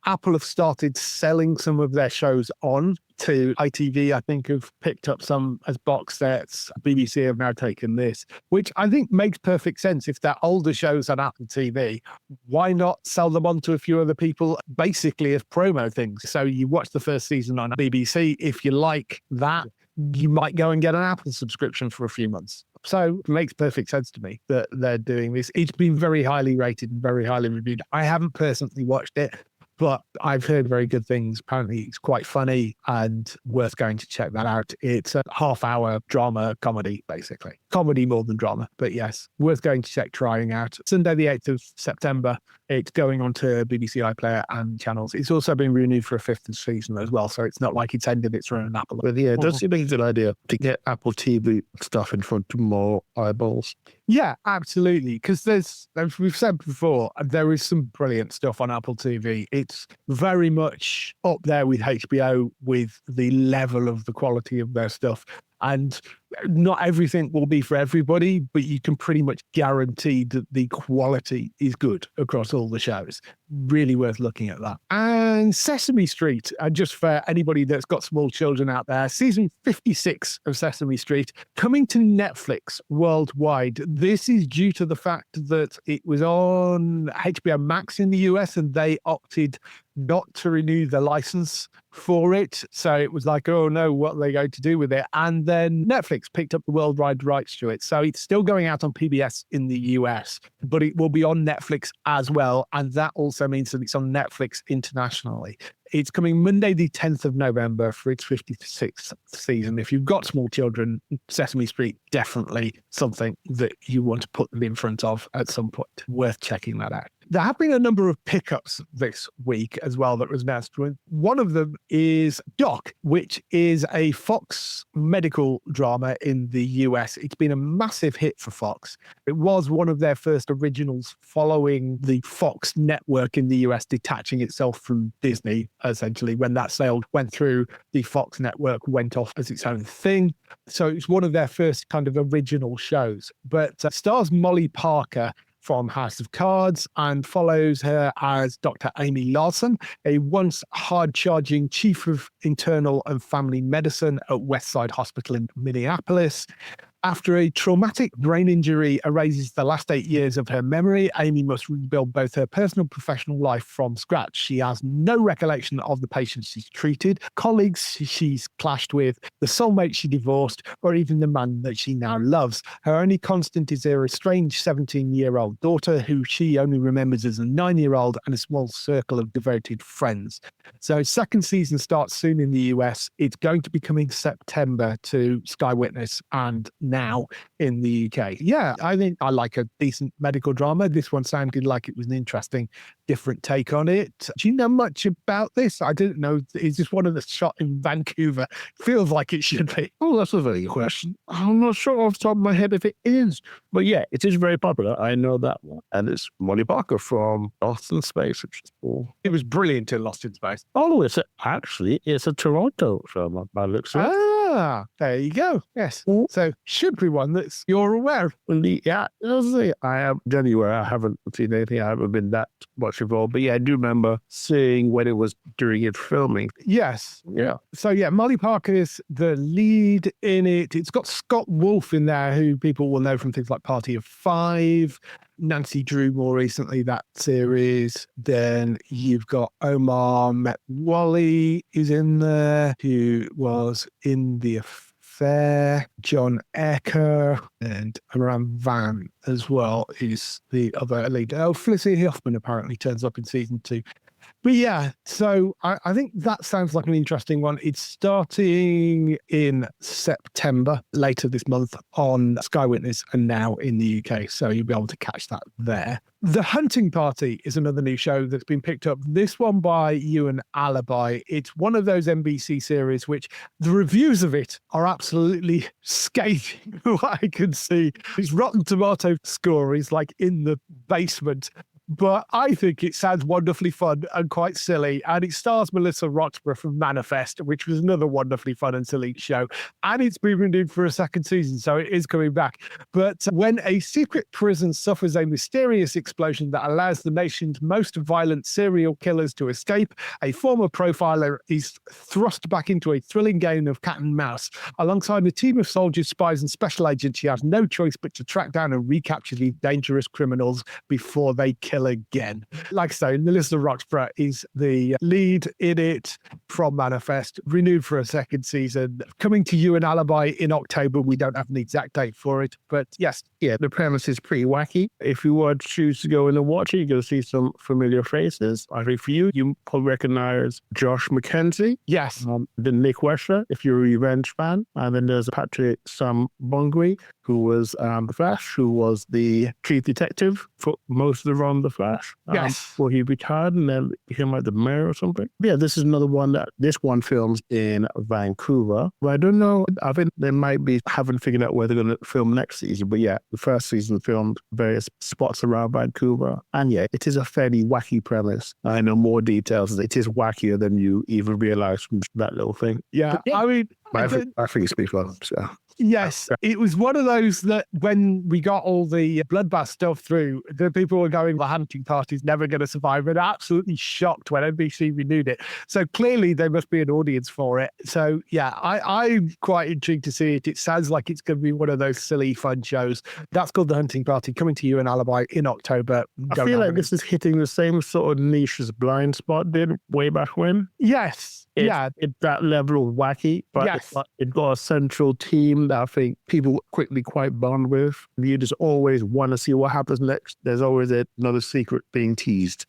Apple have started selling some of their shows on to ITV. I think have picked up some as box sets. BBC have now taken this, which I think makes perfect sense. If they're older shows on Apple TV, why not sell them on to a few other people, basically as promo things? So you watch the first season on BBC. If you like that, you might go and get an Apple subscription for a few months. So it makes perfect sense to me that they're doing this. It's been very highly rated and very highly reviewed. I haven't personally watched it, but I've heard very good things. Apparently it's quite funny and worth going to check that out. It's a half-hour drama comedy, basically. Comedy more than drama, but yes, worth going to check Trying out. Sunday the 8th of September, it's going on to BBC iPlayer and channels. It's also been renewed for a 5th season as well, so it's not like it's ended its run on Apple. But yeah, it does seem like a good idea to get Apple TV stuff in front of more eyeballs. Yeah, absolutely. Because there's, as we've said before, there is some brilliant stuff on Apple TV. It's very much up there with HBO with the level of the quality of their stuff. And not everything will be for everybody, but you can pretty much guarantee that the quality is good across all the shows. Really worth looking at that. And Sesame Street, just for anybody that's got small children out there, season 56 of Sesame Street coming to Netflix worldwide. This is due to the fact that it was on HBO Max in the US and they opted not to renew the license for it. So it was like, oh no, what are they going to do with it? And then Netflix picked up the worldwide rights to it. So it's still going out on PBS in the US, but it will be on Netflix as well. And that also means that it's on Netflix internationally. It's coming Monday, the 10th of November for its 56th season. If you've got small children, Sesame Street, definitely something that you want to put them in front of at some point. Worth checking that out. There have been a number of pickups this week as well that was announced. One of them is Doc, which is a Fox medical drama in the US. It's been a massive hit for Fox. It was one of their first originals following the Fox network in the US detaching itself from Disney, essentially. When that sale went through, the Fox network went off as its own thing. So it's one of their first kind of original shows. But stars Molly Parker from House of Cards and follows her as Dr. Amy Larson, a once hard-charging chief of internal and family medicine at Westside Hospital in Minneapolis. After a traumatic brain injury erases the last 8 years of her memory, Amy must rebuild both her personal and professional life from scratch. She has no recollection of the patients she's treated, colleagues she's clashed with, the soulmate she divorced, or even the man that she now loves. Her only constant is her estranged 17-year-old daughter, who she only remembers as a 9-year-old, and a small circle of devoted friends. So second season starts soon in the US. It's going to be coming September to Sky Witness and now in the UK. Yeah, I think I like a decent medical drama. This one sounded like it was an interesting, different take on it. Do you know much about this? I didn't know. Is this one of the shot in Vancouver? Feels like it should be. Oh, that's a very good question. I'm not sure off the top of my head if it is. But yeah, it is very popular. I know that one. And it's Molly Barker from Lost in Space, which is cool. It was brilliant in Lost in Space. Oh, it's a Toronto film by the looks of it. Ah, there you go. Yes. So should be one that's you're aware of. Yeah, I am anywhere. I haven't seen anything. I haven't been that much involved. But yeah, I do remember seeing when it was during its filming. Yes. Yeah. So yeah, Molly Parker's the lead in it. It's got Scott Wolf in there, who people will know from things like Party of Five. Nancy Drew more recently, that series. Then you've got Omar Metwally is in there, who was in The Affair. John Ecker and Aram Van as well is the other lead. Oh, Felicity Huffman apparently turns up in season 2. But yeah, so I think that sounds like an interesting one. It's starting in September, later this month, on Sky Witness and now in the UK. So you'll be able to catch that there. The Hunting Party is another new show that's been picked up. This one by Ewan Alibi. It's one of those NBC series which the reviews of it are absolutely scathing. What I can see, his Rotten Tomato score is like in the basement. But I think it sounds wonderfully fun and quite silly. And it stars Melissa Roxburgh from Manifest, which was another wonderfully fun and silly show. And it's been renewed for a second season, so it is coming back. But when a secret prison suffers a mysterious explosion that allows the nation's most violent serial killers to escape, a former profiler is thrust back into a thrilling game of cat and mouse. Alongside a team of soldiers, spies, and special agents, she has no choice but to track down and recapture these dangerous criminals before they kill again. Like I say, Melissa Roxburgh is the lead in it from Manifest, renewed for a second season, coming to you in Alibi in October. We don't have an exact date for it, but yes. Yeah, the premise is pretty wacky. If you were to choose to go in and watch it, you're going to see some familiar faces. I think for you, you probably recognize Josh McKenzie. Yes. Then Nick Wesher, if you're a Revenge fan. And then there's Patrick Sambongui, who was The Flash, who was the chief detective for most of the run of The Flash. Yes. Before he retired, and then became like the mayor or something. Yeah, this is another one this one films in Vancouver. But I don't know. I think they might be haven't figured out where they're going to film next season. But yeah, the first season filmed various spots around Vancouver. And yeah, it is a fairly wacky premise. I know more details. It is wackier than you even realize from that little thing. Yeah, I mean, I think it speaks for them. So. Yes, it was one of those that when we got all the bloodbath stuff through, the people were going, the Hunting Party's never going to survive, and absolutely shocked when NBC renewed it. So clearly there must be an audience for it. So yeah, I'm quite intrigued to see it. It sounds like it's going to be one of those silly, fun shows. That's called The Hunting Party, coming to you in Alibi in October. I feel like this is hitting the same sort of niche as Blind Spot did way back when. Yes. It's that level of wacky, but yes. It got a central team that I think people quickly quite bond with. You just always want to see what happens next. There's always another secret being teased.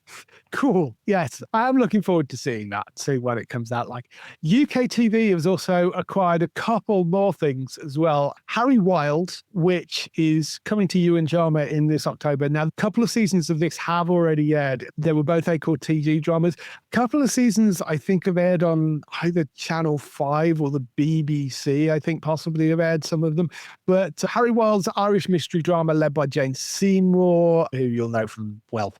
Cool. Yes, I'm looking forward to seeing that, see when it comes out. Like UK TV has also acquired a couple more things as well. Harry Wild, which is coming to you in Drama in this October. Now, a couple of seasons of this have already aired. They were both Acorn TV dramas. A couple of seasons, I think, have aired on either Channel 5 or the BBC, I think possibly have aired some of them. But Harry Wild's Irish mystery drama led by Jane Seymour, who you'll know from, well,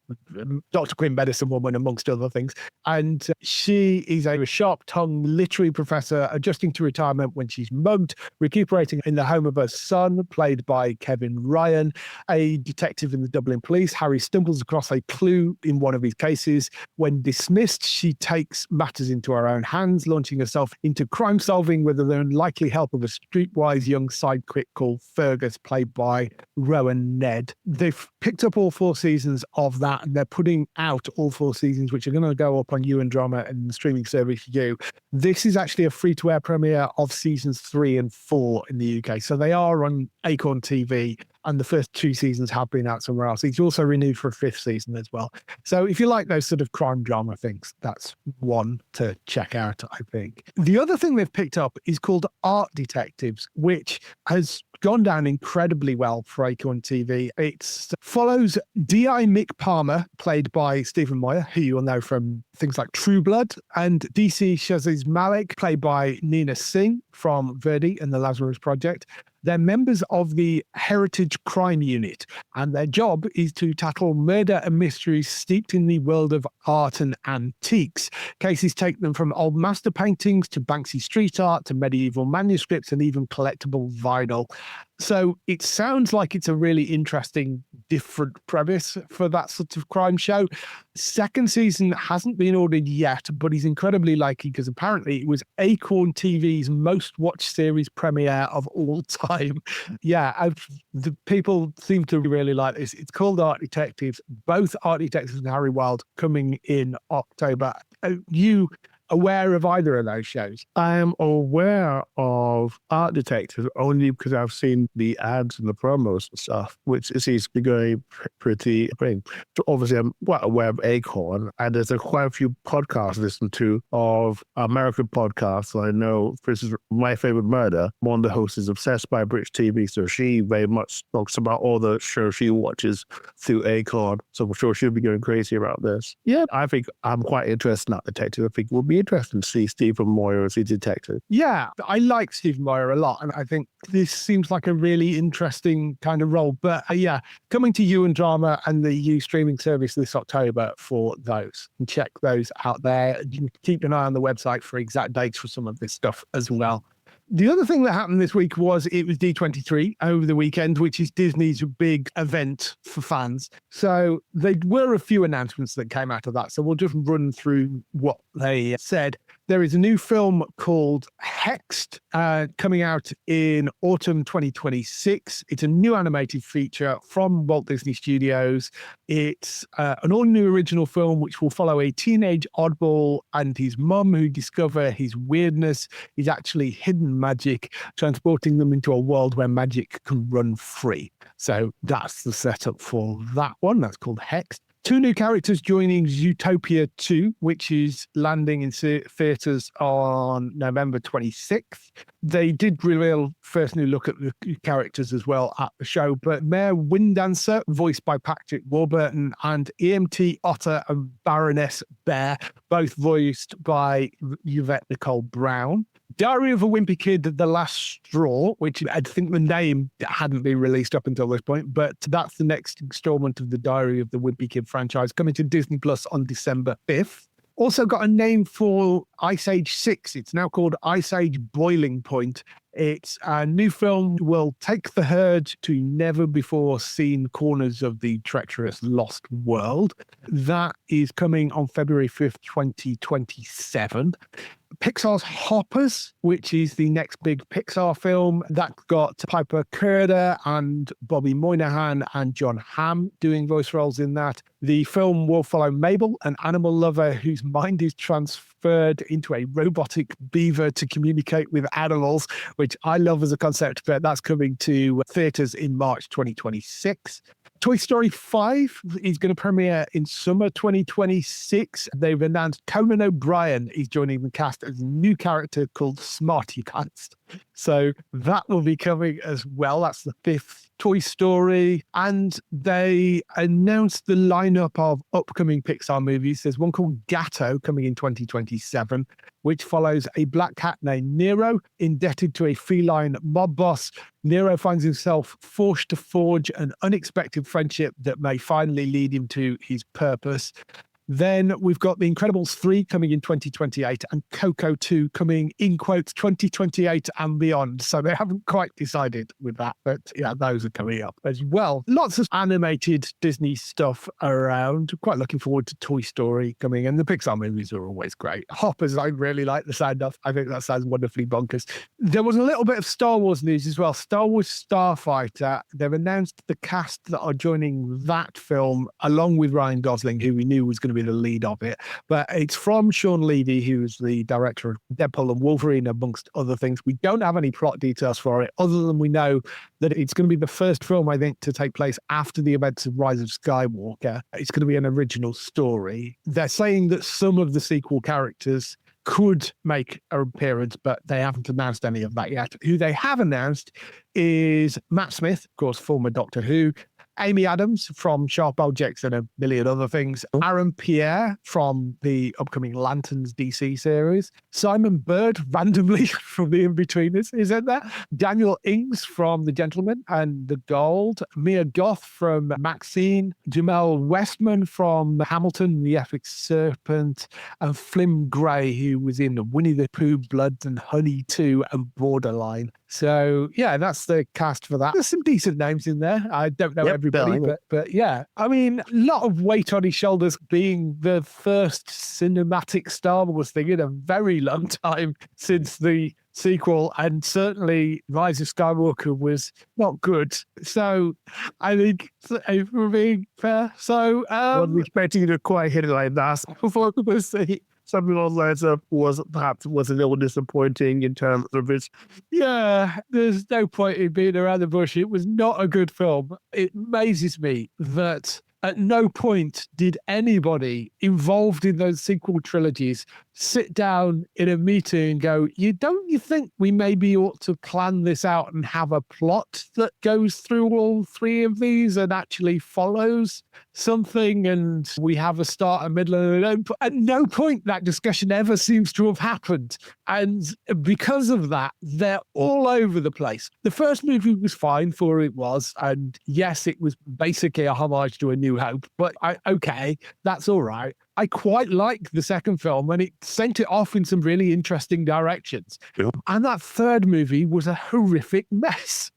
Dr. Quinn Medicine Woman, amongst other things. And she is a sharp-tongued literary professor adjusting to retirement when she's mugged, recuperating in the home of her son, played by Kevin Ryan. A detective in the Dublin police, Harry stumbles across a clue in one of his cases. When dismissed, she takes matters into her own hands, launching herself into crime solving with the unlikely help of a streetwise guy's young sidekick called Fergus, played by Rowan Ned. They've picked up all 4 seasons of that, and they're putting out all 4 seasons, which are going to go up on You and Drama and the streaming service You. This is actually a free-to-air premiere of seasons 3 and 4 in the UK. So they are on Acorn TV, and the first 2 seasons have been out somewhere else. He's also renewed for a 5th season as well. So if you like those sort of crime drama things, that's one to check out, I think. The other thing they've picked up is called Art Detectives, which has gone down incredibly well for Acorn TV. It follows D.I. Mick Palmer, played by Stephen Moyer, who you'll know from things like True Blood, and DC Shaziz Malik, played by Nina Singh from Verdi and the Lazarus Project. They're members of the Heritage Crime Unit, and their job is to tackle murder and mysteries steeped in the world of art and antiques. Cases take them from old master paintings to Banksy street art to medieval manuscripts and even collectible vinyl. So it sounds like it's a really interesting, different premise for that sort of crime show. Second season hasn't been ordered yet, but he's incredibly likely because apparently it was Acorn TV's most watched series premiere of all time. Yeah, the people seem to really like this. It's called Art Detectives. Both Art Detectives and Harry Wild coming in October. Are you aware of either of those shows? I am aware of Art Detectives only because I've seen the ads and the promos and stuff, which seems to be going pretty big. So obviously, I'm well aware of Acorn, and there's quite a few podcasts I listen to of American podcasts. I know, for instance, My Favorite Murder, one of the hosts is obsessed by British TV, so she very much talks about all the shows she watches through Acorn. So I'm sure she'll be going crazy about this. Yeah, I think I'm quite interested in Art Detective. I think it would be interesting to see Stephen Moyer as a detective. Yeah, I like Stephen Moyer a lot, and I think this seems like a really interesting kind of role. But yeah, coming to You and Drama and the You streaming service this October for those. And check those out there. You can keep an eye on the website for exact dates for some of this stuff as well. The other thing that happened this week was it was D23 over the weekend, which is Disney's big event for fans. So there were a few announcements that came out of that. So we'll just run through what they said. There is a new film called Hexed coming out in autumn 2026. It's a new animated feature from Walt Disney Studios. It's an all-new original film which will follow a teenage oddball and his mum who discover his weirdness is actually hidden magic, transporting them into a world where magic can run free. So that's the setup for that one. That's called Hexed. 2 new characters joining Zootopia 2, which is landing in theatres on November 26th. They did reveal first new look at the characters as well at the show, but Mayor Windancer, voiced by Patrick Warburton, and EMT Otter and Baroness Bear, both voiced by Yvette Nicole Brown. Diary of a Wimpy Kid, The Last Straw, which I think the name hadn't been released up until this point, but that's the next installment of the Diary of the Wimpy Kid franchise coming to Disney Plus on December 5th. Also got a name for Ice Age 6. It's now called Ice Age Boiling Point. It's a new film will take the herd to never before seen corners of the treacherous lost world. That is coming on February 5th, 2027. Pixar's Hoppers, which is the next big Pixar film, that got Piper Kerder and Bobby Moynihan and John Hamm doing voice roles in that. The film will follow Mabel, an animal lover whose mind is transferred into a robotic beaver to communicate with animals, which I love as a concept, but that's coming to theatres in March 2026. Toy Story 5 is going to premiere in summer 2026. They've announced Conan O'Brien is joining the cast as a new character called Smarty Pants. So that will be coming as well. That's the 5th Toy Story. And they announced the lineup of upcoming Pixar movies. There's one called Gatto coming in 2027, which follows a black cat named Nero, indebted to a feline mob boss. Nero finds himself forced to forge an unexpected friendship that may finally lead him to his purpose. Then we've got The Incredibles 3 coming in 2028 and Coco 2 coming in quotes 2028 and beyond. So they haven't quite decided with that, but yeah, those are coming up as well. Lots of animated Disney stuff around. Quite looking forward to Toy Story coming, and the Pixar movies are always great. Hoppers, I really like the sound of. I think that sounds wonderfully bonkers. There was a little bit of Star Wars news as well. Star Wars Starfighter, they've announced the cast that are joining that film, along with Ryan Gosling, who we knew was going to be the lead of it. But it's from Sean Levy, who's the director of Deadpool and Wolverine, amongst other things. We don't have any plot details for it, other than we know that it's going to be the first film, I think, to take place after the events of Rise of Skywalker. It's going to be an original story. They're saying that some of the sequel characters could make an appearance, but they haven't announced any of that yet. Who they have announced is Matt Smith, of course, former Doctor Who, Amy Adams from Sharp Objects and a million other things, Aaron Pierre from the upcoming Lanterns DC series, Simon Bird, randomly from the In-Betweeners, is in there, Daniel Ings from The Gentleman and the Gold, Mia Goth from Maxine, Jamel Westman from Hamilton, The Epic Serpent, and Flim Gray, who was in Winnie the Pooh, Bloods and Honey 2 and Borderline. So, yeah, that's the cast for that. There's some decent names in there. I don't know everybody, but yeah. I mean, a lot of weight on his shoulders being the first cinematic Star Wars thing in a very long time since the sequel, and certainly Rise of Skywalker was not good. So I think, if we're being fair, so I'm expecting to quite hit it like that before we see. Something on later was a little disappointing in terms of its. Yeah, there's no point in being around the bush. It was not a good film. It amazes me that at no point did anybody involved in those sequel trilogies sit down in a meeting and go, don't you think we maybe ought to plan this out and have a plot that goes through all three of these and actually follows something, and we have a start, a middle, and an end? At no point that discussion ever seems to have happened. And because of that, they're all over the place. The first movie was fine for it was, and yes, it was basically a homage to A New Hope, but okay, that's all right. I quite like the second film, and it sent it off in some really interesting directions. Yeah. And that third movie was a horrific mess.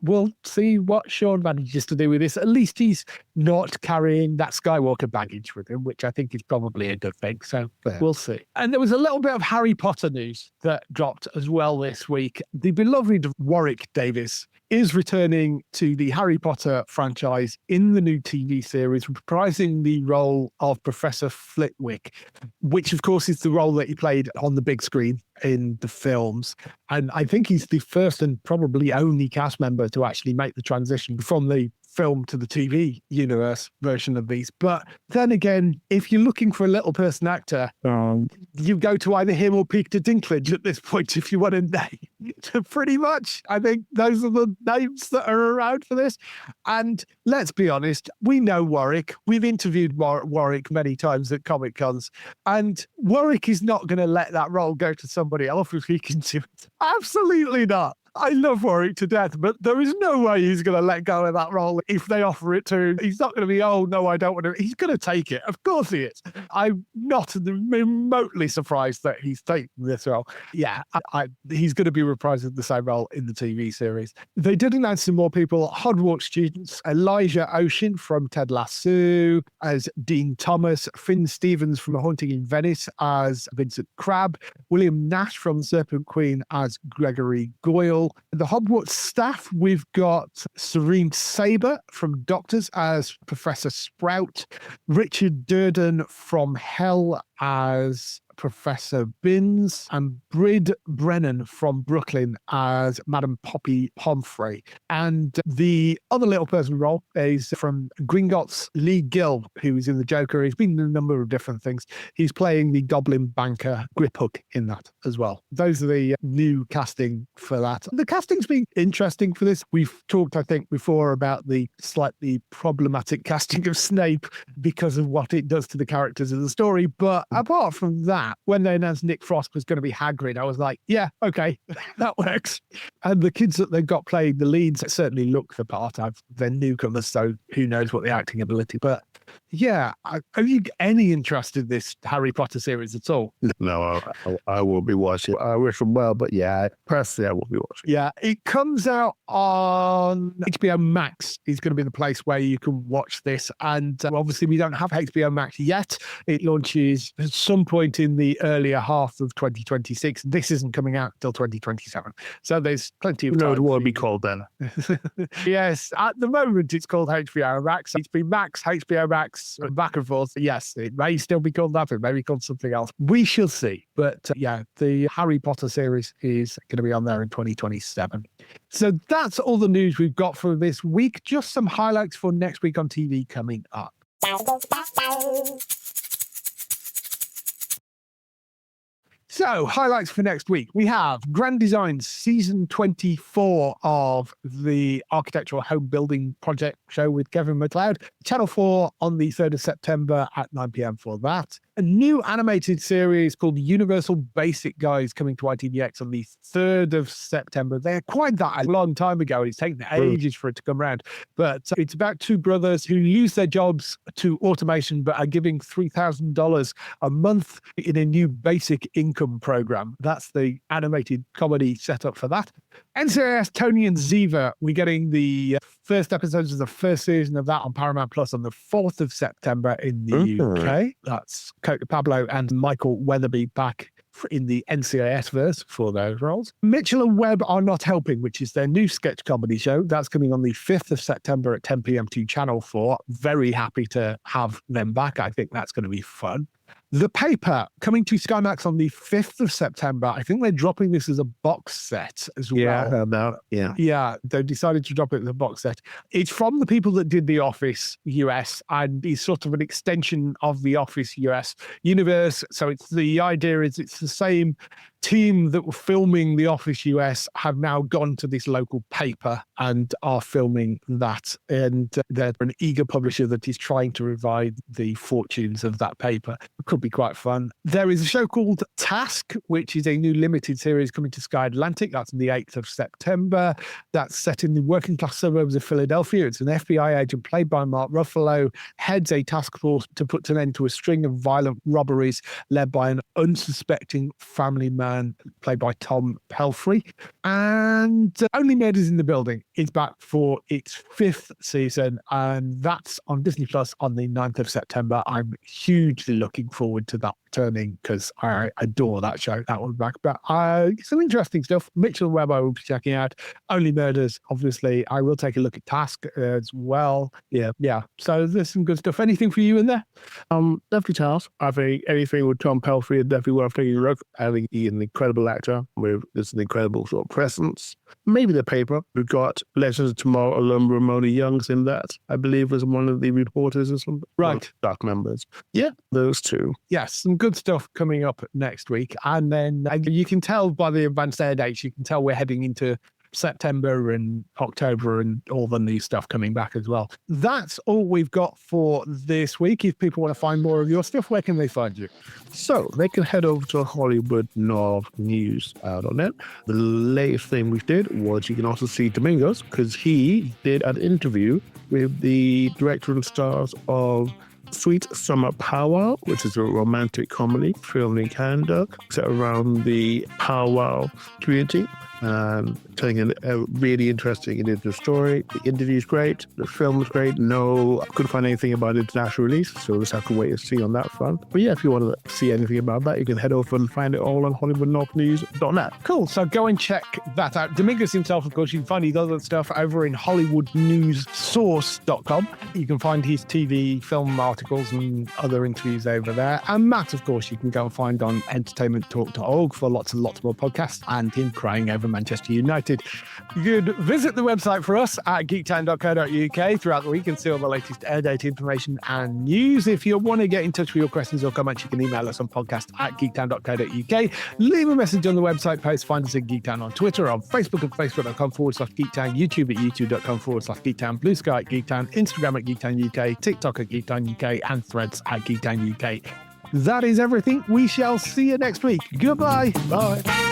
We'll see what Sean manages to do with this. At least he's not carrying that Skywalker baggage with him, which I think is probably a good thing. So we'll see. And there was a little bit of Harry Potter news that dropped as well this week. The beloved Warwick Davis is returning to the Harry Potter franchise in the new TV series, reprising the role of Professor Flitwick, which of course is the role that he played on the big screen in the films. And I think he's the first and probably only cast member to actually make the transition from the film to the TV universe version of these. But then again, if you're looking for a little person actor, you go to either him or Peter Dinklage at this point if you want a name. Pretty much, I think those are the names that are around for this. And let's be honest, we know Warwick. We've interviewed Warwick many times at Comic Cons, and Warwick is not going to let that role go to somebody else if he can do it. Absolutely not. I love Warwick to death, but there is no way he's going to let go of that role if they offer it to him. He's not going to be, oh, no, I don't want to. He's going to take it. Of course he is. I'm not remotely surprised that he's taking this role. Yeah, he's going to be reprising the same role in the TV series. They did announce some more people. Hogwarts students, Elijah Ocean from Ted Lasso as Dean Thomas, Finn Stevens from A Haunting in Venice as Vincent Crabbe, William Nash from Serpent Queen as Gregory Goyle. The Hogwarts staff, we've got Serene Saber from Doctors as Professor Sprout, Richard Durden from Hell as Professor Binns, and Brid Brennan from Brooklyn as Madame Poppy Pomfrey. And the other little person role is from Gringotts, Lee Gill, who is in The Joker. He's been in a number of different things. He's playing the Goblin banker Griphook in that as well. Those are the new casting for that. The casting's been interesting for this. We've talked, I think, before about the slightly problematic casting of Snape because of what it does to the characters of the story. But apart from that, that, when they announced Nick Frost was going to be Hagrid, I was like, yeah, okay, that works. And the kids that they've got playing the leads certainly look the part. They're newcomers, so who knows what the acting ability. But yeah, have you any interest in this Harry Potter series at all? No, I will be watching. I wish them well, but yeah, personally, I will be watching. Yeah, it comes out on HBO Max. Is going to be the place where you can watch this. And obviously, we don't have HBO Max yet. It launches at some point in the earlier half of 2026. This isn't coming out until 2027. So there's plenty of time. No, it won't be called then. Yes, at the moment, it's called HBO Max. It's been Max, HBO Max, back and forth. Yes, it may still be called that. It may be called something else. We shall see. But yeah, the Harry Potter series is going to be on there in 2027. So that's all the news we've got for this week. Just some highlights for next week on TV coming up. So, highlights for next week. We have Grand Designs season 24 of the Architectural Home Building Project show with Kevin MacLeod. Channel 4 on the 3rd of September at 9 p.m. for that. A new animated series called Universal Basic Guys coming to ITVX on the 3rd of September. They acquired that a long time ago. It's taken ages for it to come around. But it's about two brothers who lose their jobs to automation but are giving $3,000 a month in a new basic income program. That's the animated comedy setup for that. NCIS, Tony and Ziva, we're getting the first episodes of the first season of that on Paramount Plus on the 4th of September in the UK. That's Pablo and Michael Weatherby back in the NCIS verse for those roles. Mitchell and Webb Are Not Helping, which is their new sketch comedy show. That's coming on the 5th of September at 10 p.m. to Channel 4. Very happy to have them back. I think that's going to be fun. The Paper, coming to Sky Max on the 5th of September. I think they're dropping this as a box set as well. Yeah, they decided to drop it as a box set. It's from the people that did The Office US and is sort of an extension of The Office US universe. So the idea is it's the same team that were filming The Office US have now gone to this local paper and are filming that. And they're an eager publisher that is trying to revive the fortunes of that paper. It could be quite fun. There is a show called Task, which is a new limited series coming to Sky Atlantic. That's on the 8th of September. That's set in the working class suburbs of Philadelphia. It's an FBI agent played by Mark Ruffalo, heads a task force to put an end to a string of violent robberies led by an unsuspecting family man played by Tom Pelfrey. And Only Murders in the Building is back for its 5th season, and that's on Disney Plus on the 9th of September. I'm hugely looking forward to that returning because I adore that show. That one back. But some interesting stuff. Mitchell and Webb I will be checking out. Only Murders, obviously. I will take a look at Task as well. Yeah. So there's some good stuff. Anything for you in there? Definitely Task. I think anything with Tom Pelfrey is definitely worth taking a look. I think he's an incredible actor with this incredible sort of presence. Maybe The Paper. We've got Legends of Tomorrow alum Ramona Young's in that. I believe was one of the reporters or something. Right. Dark members. Yeah, those two. Yes, some good stuff coming up next week. And then you can tell by the advanced air dates, you can tell we're heading into September and October and all the new stuff coming back as well. That's all we've got for this week. If people want to find more of your stuff, where can they find you? So they can head over to Hollywood North News out on it. The latest thing we did was you can also see Domingos because he did an interview with the director and stars of Sweet Summer Powwow, which is a romantic comedy filmed in Canada set around the powwow community. Telling a really interesting and interesting story. The interview's great. The film was great. I couldn't find anything about international release, so we'll just have to wait and see on that front. But yeah, if you want to see anything about that, you can head over and find it all on HollywoodNorthNews.net. Cool. So go and check that out. Domingos himself, of course, you can find his other stuff over in HollywoodNewsSource.com. You can find his TV, film articles and other interviews over there. And Matt, of course, you can go and find on entertainmenttalk.org for lots and lots more podcasts and him crying over Manchester United. You could visit the website for us at geektown.co.uk throughout the week and see all the latest air date information and news. If you want to get in touch with your questions or comments, you can email us on podcast@geektown.co.uk. Leave a message on the website post. Find us at Geektown on Twitter, on Facebook at facebook.com/Geektown, YouTube at youtube.com/Geektown, Blue Sky at Geektown, Instagram at Geektown UK, TikTok at Geektown UK, and Threads at Geektown UK. that is everything. We shall see you next week. Goodbye. Bye.